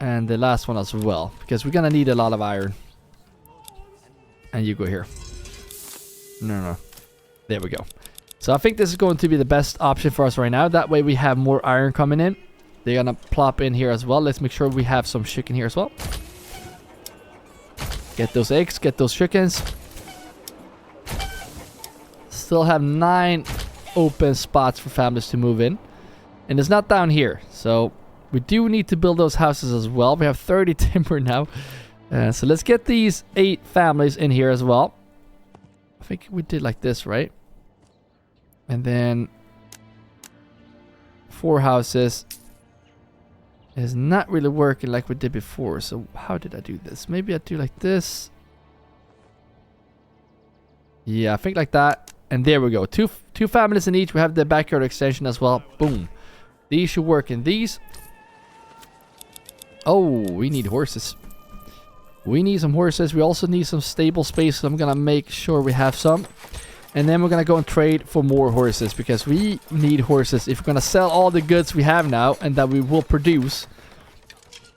And the last one as well. Because we're gonna need a lot of iron. And you go here. No. There we go. So I think this is going to be the best option for us right now. That way we have more iron coming in. They're gonna plop in here as well. Let's make sure we have some chicken here as well. Get those eggs, get those chickens. Still have 9 open spots for families to move in. And it's not down here. So we do need to build those houses as well. We have 30 timber now. So let's get these 8 families in here as well. I think we did like this, right? And then 4 houses is not really working like we did before. So how did I do this? Maybe I do like this. Yeah, I think like that. And there we go. Two families in each. We have the backyard extension as well. Boom. These should work in these. Oh, we need horses. We need some horses. We also need some stable space. So I'm going to make sure we have some. And then we're going to go and trade for more horses. Because we need horses. If we're going to sell all the goods we have now. And that we will produce.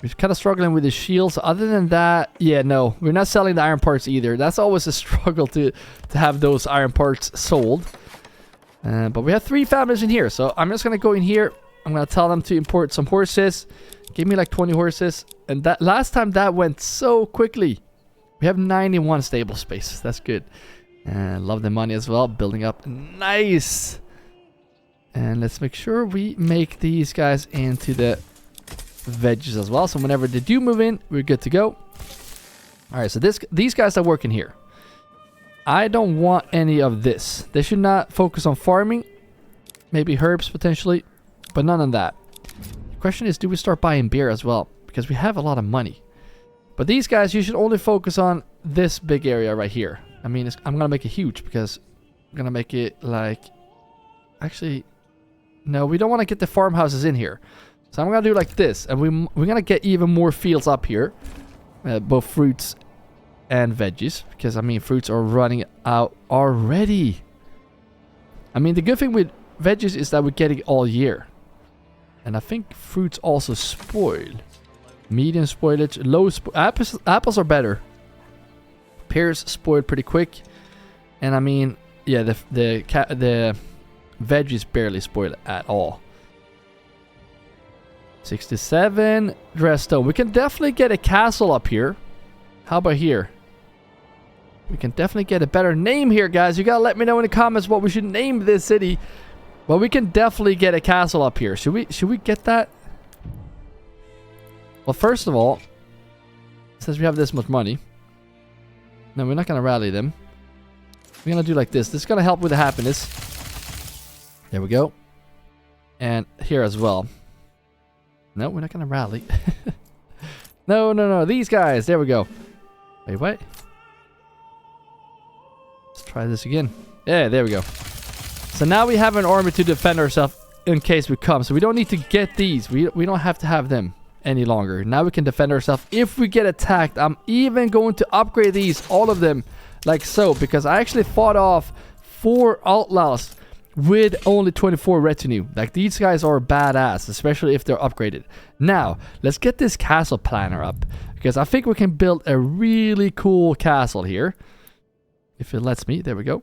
We're kind of struggling with the shields. Other than that, yeah, no. We're not selling the iron parts either. That's always a struggle to have those iron parts sold. But we have 3 families in here. So I'm just going to go in here. I'm going to tell them to import some horses. Give me like 20 horses. And that last time that went so quickly. We have 91 stable space. That's good. And love the money as well. Building up. Nice. And let's make sure we make these guys into the veggies as well. So whenever they do move in, we're good to go. Alright, so these guys are working here. I don't want any of this. They should not focus on farming. Maybe herbs potentially. But none of that. The question is, do we start buying beer as well? Because we have a lot of money. But these guys, you should only focus on this big area right here. I mean, I'm going to make it huge because I'm going to make it like... Actually, no, we don't want to get the farmhouses in here. So I'm going to do like this. And we're going to get even more fields up here. Both fruits and veggies. Because, I mean, fruits are running out already. I mean, the good thing with veggies is that we get it all year. And I think fruits also spoil. Medium spoilage, low apples are better. Pears spoil pretty quick. And I mean, yeah, the veggies barely spoil at all. 67 Dressstone. We can definitely get a castle up here. How about here? We can definitely get a better name here, guys. You gotta let me know in the comments what we should name this city. Well, we can definitely get a castle up here. Should we get that? Well, first of all, since we have this much money, no, we're not gonna rally them. We're gonna do like this. This is gonna help with the happiness. There we go. And here as well. No, we're not gonna rally. No. These guys. There we go. Wait, what? Let's try this again. Yeah, there we go. So now we have an army to defend ourselves in case we come. So we don't need to get these. We don't have to have them any longer. Now we can defend ourselves if we get attacked. I'm even going to upgrade these, all of them, like so. Because I actually fought off 4 outlaws with only 24 retinue. Like, these guys are badass, especially if they're upgraded. Now, let's get this castle planner up. Because I think we can build a really cool castle here. If it lets me. There we go.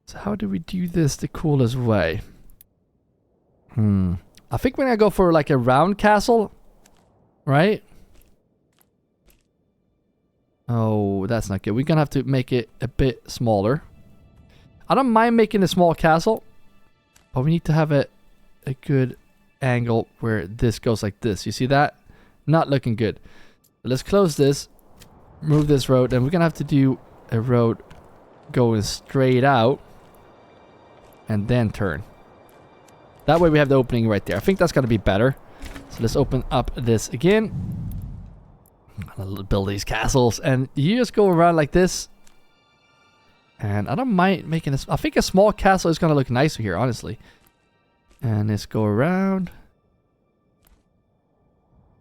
So how do we do this the coolest way? I think we're gonna go for like a round castle. Right? Oh, that's not good. We're gonna have to make it a bit smaller. I don't mind making a small castle. But we need to have a good angle where this goes like this. You see that? Not looking good. But let's close this. Move this road. And we're gonna have to do a road going straight out. And then turn. That way we have the opening right there. I think that's going to be better. So let's open up this again. I'm going to build these castles. And you just go around like this. And I don't mind making this. I think a small castle is going to look nicer here, honestly. And let's go around.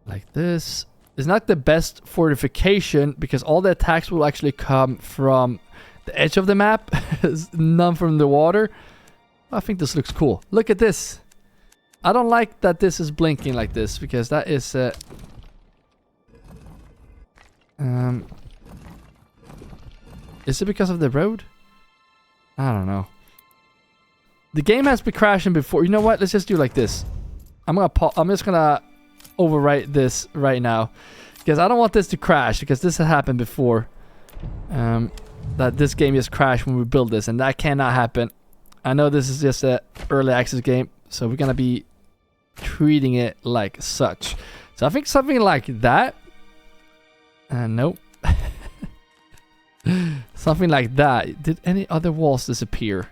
Like this. It's not the best fortification. Because all the attacks will actually come from the edge of the map. None from the water. I think this looks cool. Look at this. I don't like that this is blinking like this because that is is it because of the road? I don't know. The game has been crashing before. You know what? Let's just do like this. I'm just gonna overwrite this right now because I don't want this to crash because this has happened before. That this game just crashed when we build this, and that cannot happen. I know this is just a early access game, so we're gonna be treating it like such. So I think something like that. Nope. Something like that. Did any other walls disappear?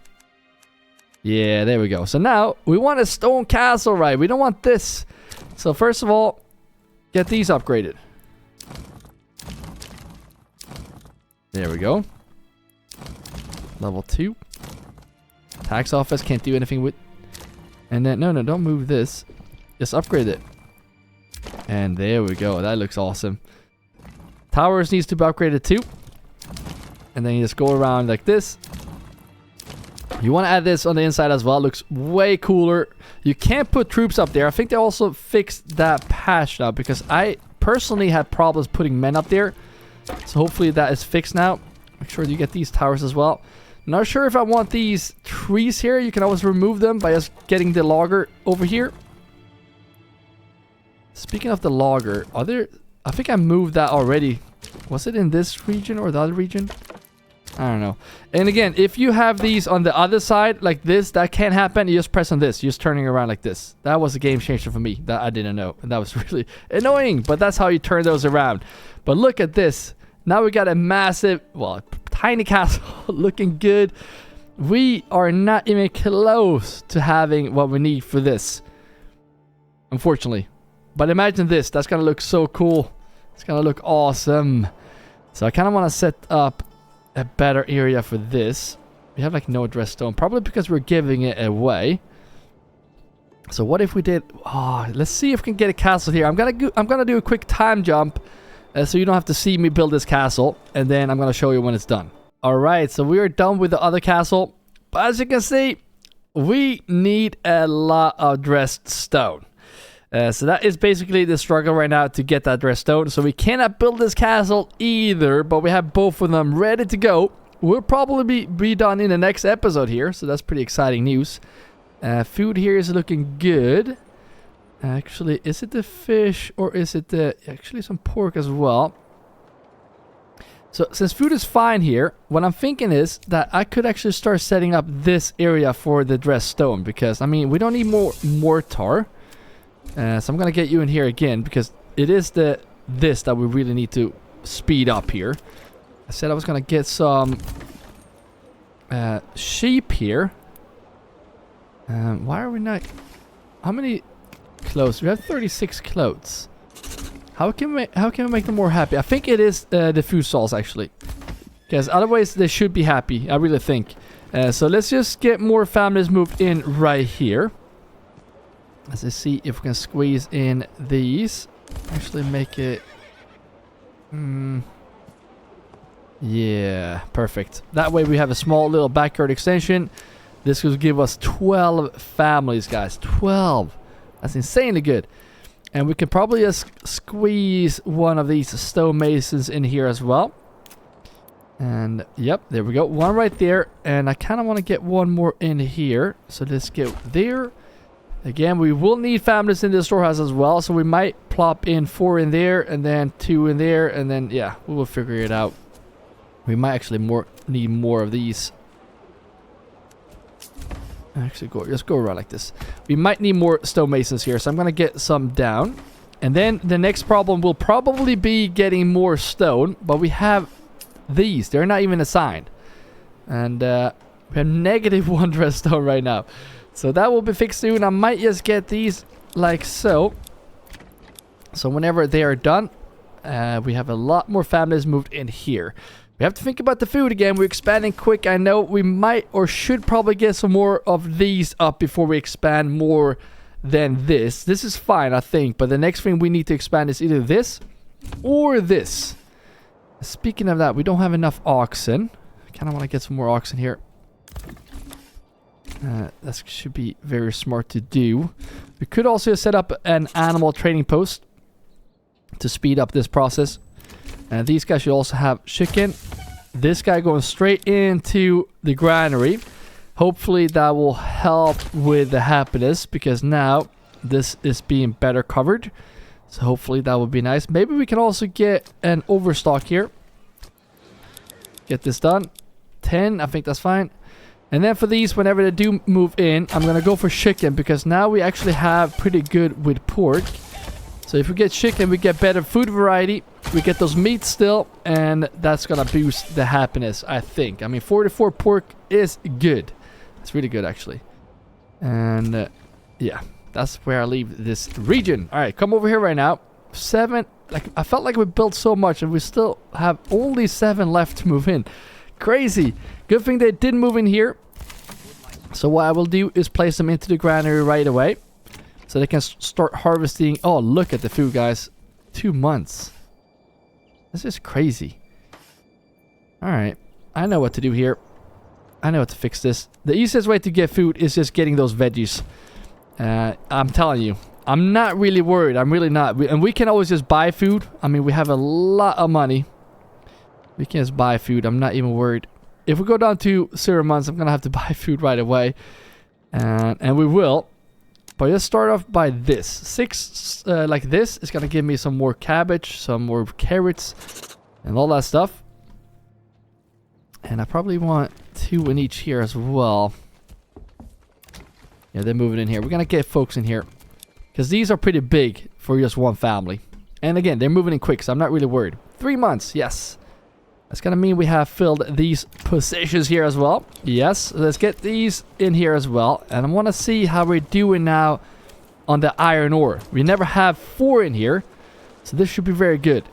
Yeah, there we go. So now we want a stone castle, right? We don't want this. So first of all, get these upgraded. There we go. Level 2. Tax office can't do anything with. And then no, don't move this. Just upgrade it. And there we go. That looks awesome. Towers needs to be upgraded too. And then you just go around like this. You want to add this on the inside as well. Looks way cooler. You can't put troops up there. I think they also fixed that patch now because I personally had problems putting men up there. So hopefully that is fixed now. Make sure you get these towers as well. Not sure if I want these trees here. You can always remove them by just getting the logger over here. Speaking of the logger, I think I moved that already. Was it in this region or the other region? I don't know. And again, if you have these on the other side like this, that can't happen. You just press on this. You're just turning around like this. That was a game changer for me. That I didn't know. And that was really annoying. But that's how you turn those around. But look at this. Now we got a massive, well, tiny castle looking good. We are not even close to having what we need for this. Unfortunately. But imagine this. That's going to look so cool. It's going to look awesome. So I kind of want to set up a better area for this. We have like no dress stone. Probably because we're giving it away. So what if we did... Oh, let's see if we can get a castle here. I'm gonna do a quick time jump. So you don't have to see me build this castle. And then I'm going to show you when it's done. Alright, so we are done with the other castle. But as you can see, we need a lot of dressed stone. So that is basically the struggle right now to get that dressed stone. So we cannot build this castle either, but we have both of them ready to go. We'll probably be done in the next episode here, so that's pretty exciting news. Food here is looking good. Actually, is it the fish or is it the... Actually, some pork as well. So since food is fine here, what I'm thinking is that I could actually start setting up this area for the dressed stone. Because, I mean, we don't need more mortar. So I'm going to get you in here again because it is this that we really need to speed up here. I said I was going to get some sheep here. Why are we not... How many clothes? We have 36 clothes. How can we make them more happy? I think it is the food stalls actually. Because otherwise they should be happy. I really think. So let's just get more families moved in right here. Let's see if we can squeeze in these. Actually make it... Yeah, perfect. That way we have a small little backyard extension. This will give us 12 families, guys. 12! That's insanely good. And we can probably just squeeze one of these stonemasons in here as well. And, yep, there we go. One right there. And I kind of want to get one more in here. So let's get there. Again, we will need families in the storehouse as well, so we might plop in 4 in there, and then 2 in there, and then, yeah, we will figure it out. We might actually need more of these. Actually, just go around like this. We might need more stonemasons here, so I'm going to get some down. And then the next problem will probably be getting more stone, but we have these. They're not even assigned. And we have -1 dress stone right now. So that will be fixed soon. I might just get these like so. So whenever they are done, we have a lot more families moved in here. We have to think about the food again. We're expanding quick. I know we might or should probably get some more of these up before we expand more than this. This is fine, I think. But the next thing we need to expand is either this or this. Speaking of that, we don't have enough oxen. I kind of want to get some more oxen here. That should be very smart to do. We could also set up an animal trading post to speed up this process. And these guys should also have chicken. This guy going straight into the granary. Hopefully that will help with the happiness, because now this is being better covered. So hopefully that would be nice. Maybe we can also get an overstock here. Get this done. 10, I think that's fine. And then for these, whenever they do move in, I'm going to go for chicken, because now we actually have pretty good with pork. So if we get chicken, we get better food variety. We get those meats still, and that's going to boost the happiness, I think. I mean, 44 pork is good. It's really good, actually. And yeah, that's where I leave this region. All right, come over here right now. 7. Like, I felt like we built so much, and we still have only 7 left to move in. Crazy. Good thing they didn't move in here. So what I will do is place them into the granary right away, so they can start harvesting. Oh, look at the food, guys. 2 months. This is crazy. All right, I know what to do here. I know how to fix this. The easiest way to get food is just getting those veggies. I'm telling you, I'm not really worried. I'm really not. And we can always just buy food. I mean, we have a lot of money. We can just buy food. I'm not even worried. If we go down to 0 months, I'm going to have to buy food right away. And we will. But let's start off by this. 6 like this is going to give me some more cabbage, some more carrots, and all that stuff. And I probably want 2 in each here as well. Yeah, they're moving in here. We're going to get folks in here, because these are pretty big for just one family. And again, they're moving in quick, so I'm not really worried. 3 months, yes. That's going to mean we have filled these positions here as well. Yes, let's get these in here as well. And I want to see how we're doing now on the iron ore. We never have 4 in here, so this should be very good.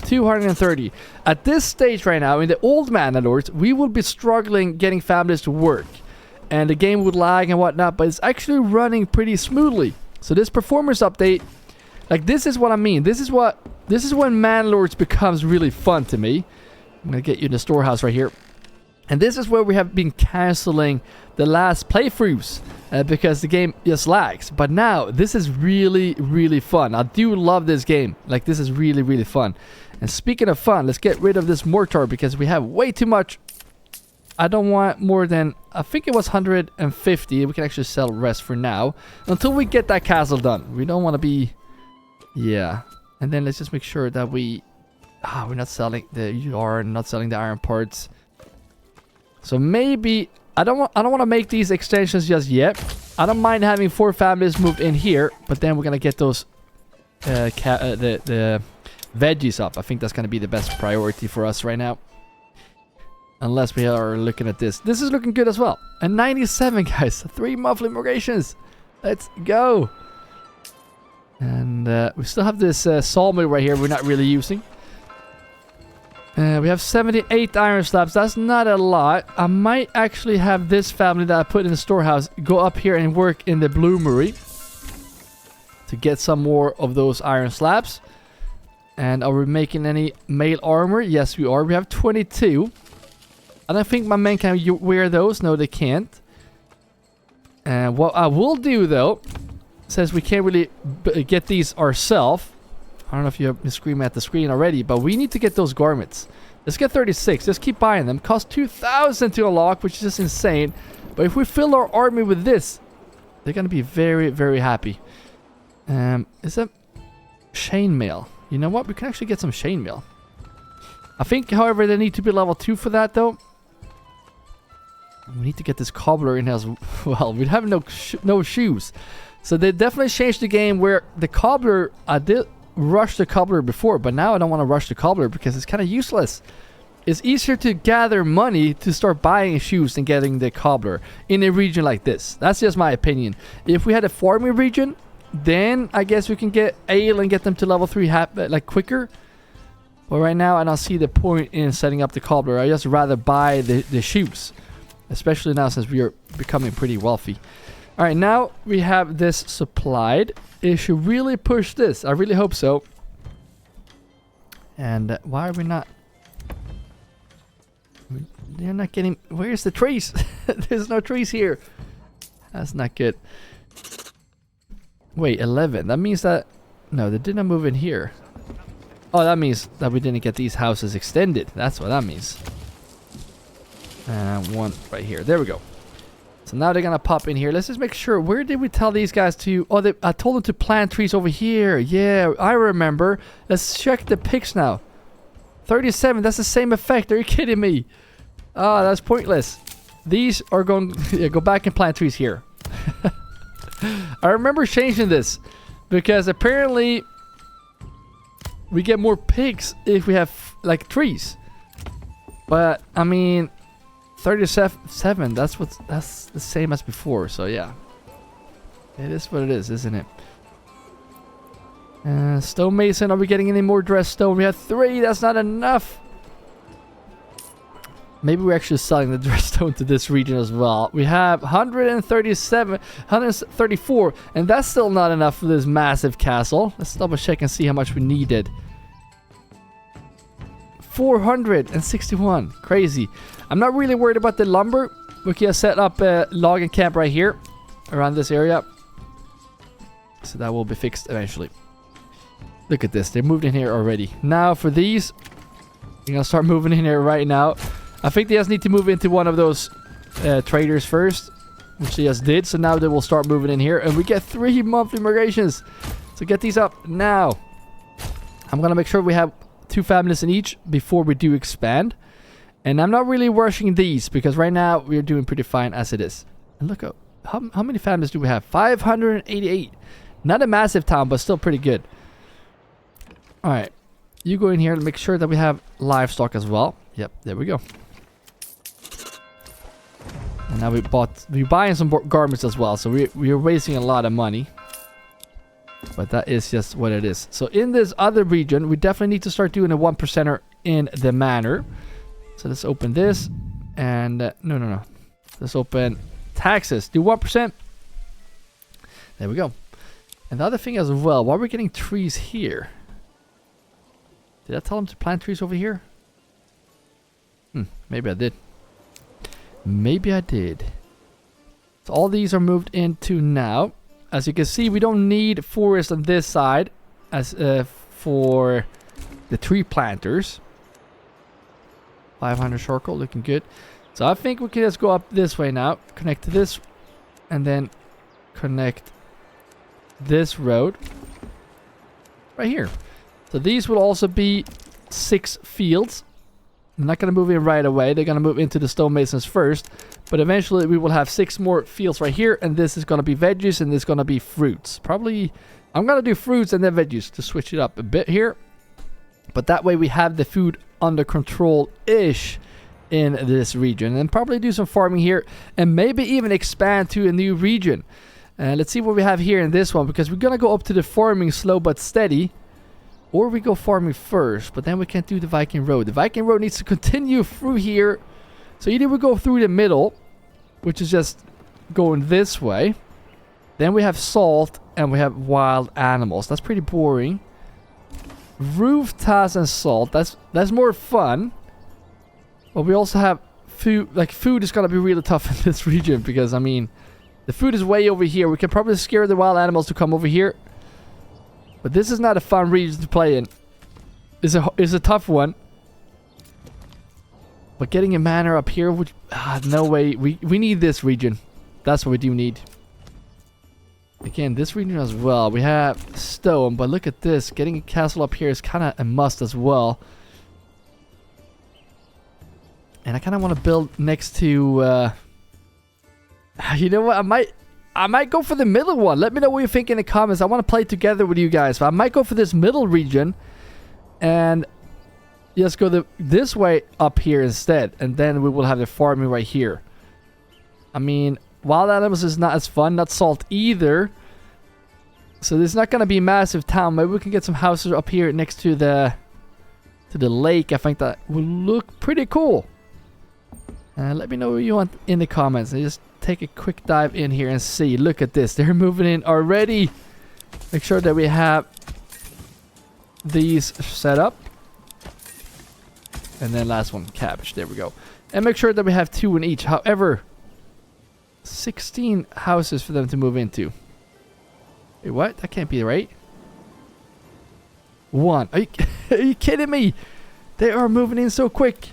230. At this stage right now, in the old Manor Lords, we will be struggling getting families to work. And the game would lag and whatnot, but it's actually running pretty smoothly. So this performance update, like, this is what I mean. This is when Manor Lords becomes really fun to me. I'm going to get you in the storehouse right here. And this is where we have been canceling the last playthroughs because the game just lags. But now, this is really, really fun. I do love this game. Like, this is really, really fun. And speaking of fun, let's get rid of this mortar because we have way too much. I don't want more than, I think it was 150. We can actually sell the rest for now until we get that castle done. We don't want to be, yeah. And then let's just make sure that we're not selling not selling the iron parts. So maybe I don't want to make these extensions just yet. I don't mind having 4 families moved in here, but then we're gonna get those the veggies up. I think that's gonna be the best priority for us right now. Unless we are looking at this. This is looking good as well. And 97, guys. 3 monthly migrations. Let's go. And we still have this sawmill right here we're not really using. We have 78 iron slabs. That's not a lot. I might actually have this family that I put in the storehouse go up here and work in the bloomery to get some more of those iron slabs. And are we making any mail armor? Yes, we are. We have 22. I don't think my men can wear those. No, they can't. And what I will do, though, since we can't really get these ourselves, I don't know if you have been screaming at the screen already, but we need to get those garments. Let's get 36. Just keep buying them. Cost 2,000 to unlock, which is just insane. But if we fill our army with this, they're going to be very, very happy. Is that chainmail? You know what? We can actually get some chainmail. I think, however, they need to be level 2 for that, though. We need to get this cobbler in as well. We have no shoes. So they definitely changed the game where the cobbler, I did rush the cobbler before, but now I don't want to rush the cobbler because it's kind of useless. It's easier to gather money to start buying shoes than getting the cobbler in a region like this. That's just my opinion. If we had a farming region, then I guess we can get ale and get them to level 3 like quicker. But right now I don't see the point in setting up the cobbler. I just rather buy the shoes, especially now since we are becoming pretty wealthy. All right, now we have this supplied. It should really push this. I really hope so. And why are we not? They're not getting. Where's the trees? There's no trees here. That's not good. Wait, 11. That means that... No, they didn't move in here. Oh, that means that we didn't get these houses extended. That's what that means. And one right here. There we go. So now they're going to pop in here. Let's just make sure. Where did we tell these guys to... Oh, I told them to plant trees over here. Yeah, I remember. Let's check the pics now. 37. That's the same effect. Are you kidding me? Oh, that's pointless. These are going... Yeah, go back and plant trees here. I remember changing this. Because apparently... we get more pigs if we have, like, trees. But, I mean... 37, that's the same as before, so yeah. It is what it is, isn't it? Stonemason, are we getting any more dressed stone? We have 3, that's not enough. Maybe we're actually selling the dressed stone to this region as well. We have 137, 134, and that's still not enough for this massive castle. Let's double check and see how much we needed. 461. Crazy. I'm not really worried about the lumber. We can set up a logging camp right here around this area. So that will be fixed eventually. Look at this. They moved in here already. Now for these, you're going to start moving in here right now. I think they just need to move into one of those traders first, which they just did. So now they will start moving in here. And we get 3 monthly migrations. So get these up now. I'm going to make sure we have 2 families in each before we do expand. And I'm not really rushing these because right now we're doing pretty fine as it is. And look, how many families do we have? 588. Not a massive town, but still pretty good. Alright. You go in here and make sure that we have livestock as well. Yep, there we go. And now we're buying some garments as well. So we're wasting a lot of money. But that is just what it is. So in this other region, we definitely need to start doing a 1%er in the manor. So let's open this. And no. Let's open taxes. Do 1%. There we go. And the other thing as well, why are we getting trees here? Did I tell them to plant trees over here? Maybe I did. Maybe I did. So all these are moved into now. As you can see, we don't need forest on this side as for the tree planters. 500 circle, looking good. So I think we can just go up this way now. Connect to this. And then connect this road. Right here. So these will also be 6 fields. I'm not going to move in right away. They're going to move into the stonemasons first. But eventually we will have 6 more fields right here. And this is going to be veggies and this is going to be fruits. Probably, I'm going to do fruits and then veggies to switch it up a bit here. But that way we have the food under control-ish in this region. And probably do some farming here. And maybe even expand to a new region. Let's see what we have here in this one. Because we're going to go up to the farming slow but steady. Or we go farming first, but then we can't do the Viking Road. The Viking Road needs to continue through here. So either we go through the middle, which is just going this way. Then we have salt and we have wild animals. That's pretty boring. Roof, tas, and salt. That's more fun. But we also have food. Like food is going to be really tough in this region because, I mean, the food is way over here. We can probably scare the wild animals to come over here. But this is not a fun region to play in. It's a tough one. But getting a manor up here would... no way. We need this region. That's what we do need. Again, this region as well. We have stone, but look at this. Getting a castle up here is kind of a must as well. And I kind of want to build next to... you know what? I might go for the middle one. Let me know what you think in the comments. I want to play together with you guys. So I might go for this middle region. And just go this way up here instead. And then we will have the farming right here. I mean, wild animals is not as fun. Not salt either. So this is not going to be a massive town. Maybe we can get some houses up here next to the lake. I think that will look pretty cool. Let me know what you want in the comments. I just take a quick dive in here and see. Look at this. They're moving in already. Make sure that we have these set up. And then last one, cabbage. There we go. And make sure that we have 2 in each. However, 16 houses for them to move into. Wait, what? That can't be right. 1. Are you kidding me? They are moving in so quick.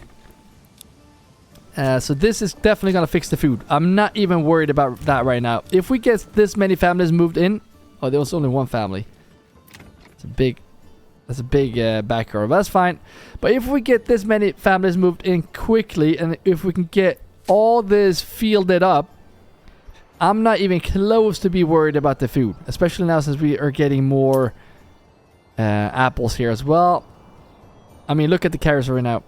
So this is definitely going to fix the food. I'm not even worried about that right now. If we get this many families moved in... Oh, there was only one family. That's a big backyard. That's fine. But if we get this many families moved in quickly, and if we can get all this fielded up, I'm not even close to be worried about the food. Especially now since we are getting more apples here as well. I mean, look at the carrots right now.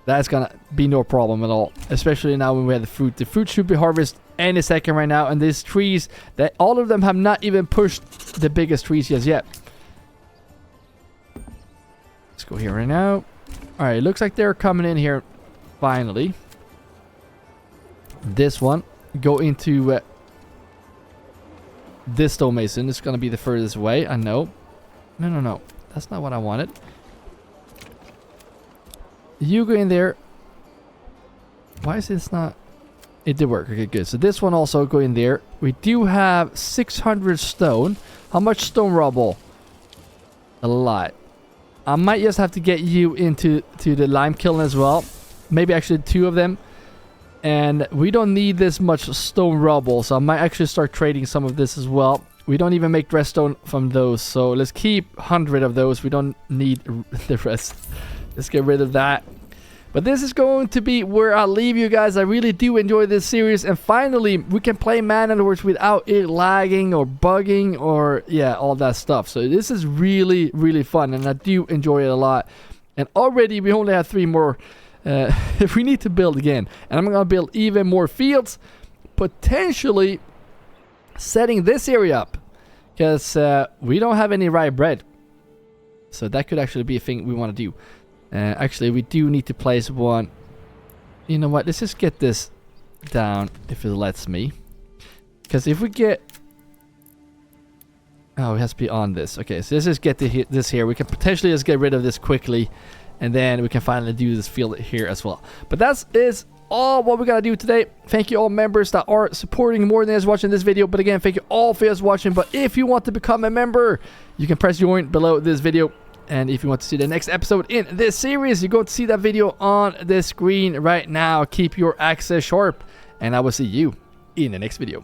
That's gonna be no problem at all. Especially now when we have the fruit. The fruit should be harvested any second right now. And these trees, all of them have not even pushed the biggest trees yet. Let's go here right now. Alright, looks like they're coming in here finally. This one. Go into this stonemason. It's gonna be the furthest way. I know. No. That's not what I wanted. You go in there. Why is this not... It did work. Okay, good. So this one also go in there. We do have 600 stone. How much stone rubble? A lot. I might just have to get you into the lime kiln as well. Maybe actually 2 of them. And we don't need this much stone rubble. So I might actually start trading some of this as well. We don't even make redstone from those. So let's keep 100 of those. We don't need the rest. Let's get rid of that. But this is going to be where I'll leave you guys. I really do enjoy this series. And finally, we can play Manor Lords without it lagging or bugging or, yeah, all that stuff. So this is really, really fun. And I do enjoy it a lot. And already we only have 3 more. If we need to build again. And I'm going to build even more fields. Potentially setting this area up. Because we don't have any rye bread. So that could actually be a thing we want to do. Actually, we do need to place one. You know what? Let's just get this down if it lets me. Because if we get... Oh, it has to be on this. Okay, so let's just get this here. We can potentially just get rid of this quickly. And then we can finally do this field here as well. But that is all what we're going to do today. Thank you all members that are supporting more than just watching this video. But again, thank you all for just watching. But if you want to become a member, you can press join below this video. And if you want to see the next episode in this series, you're going to see that video on the screen right now. Keep your access sharp. And I will see you in the next video.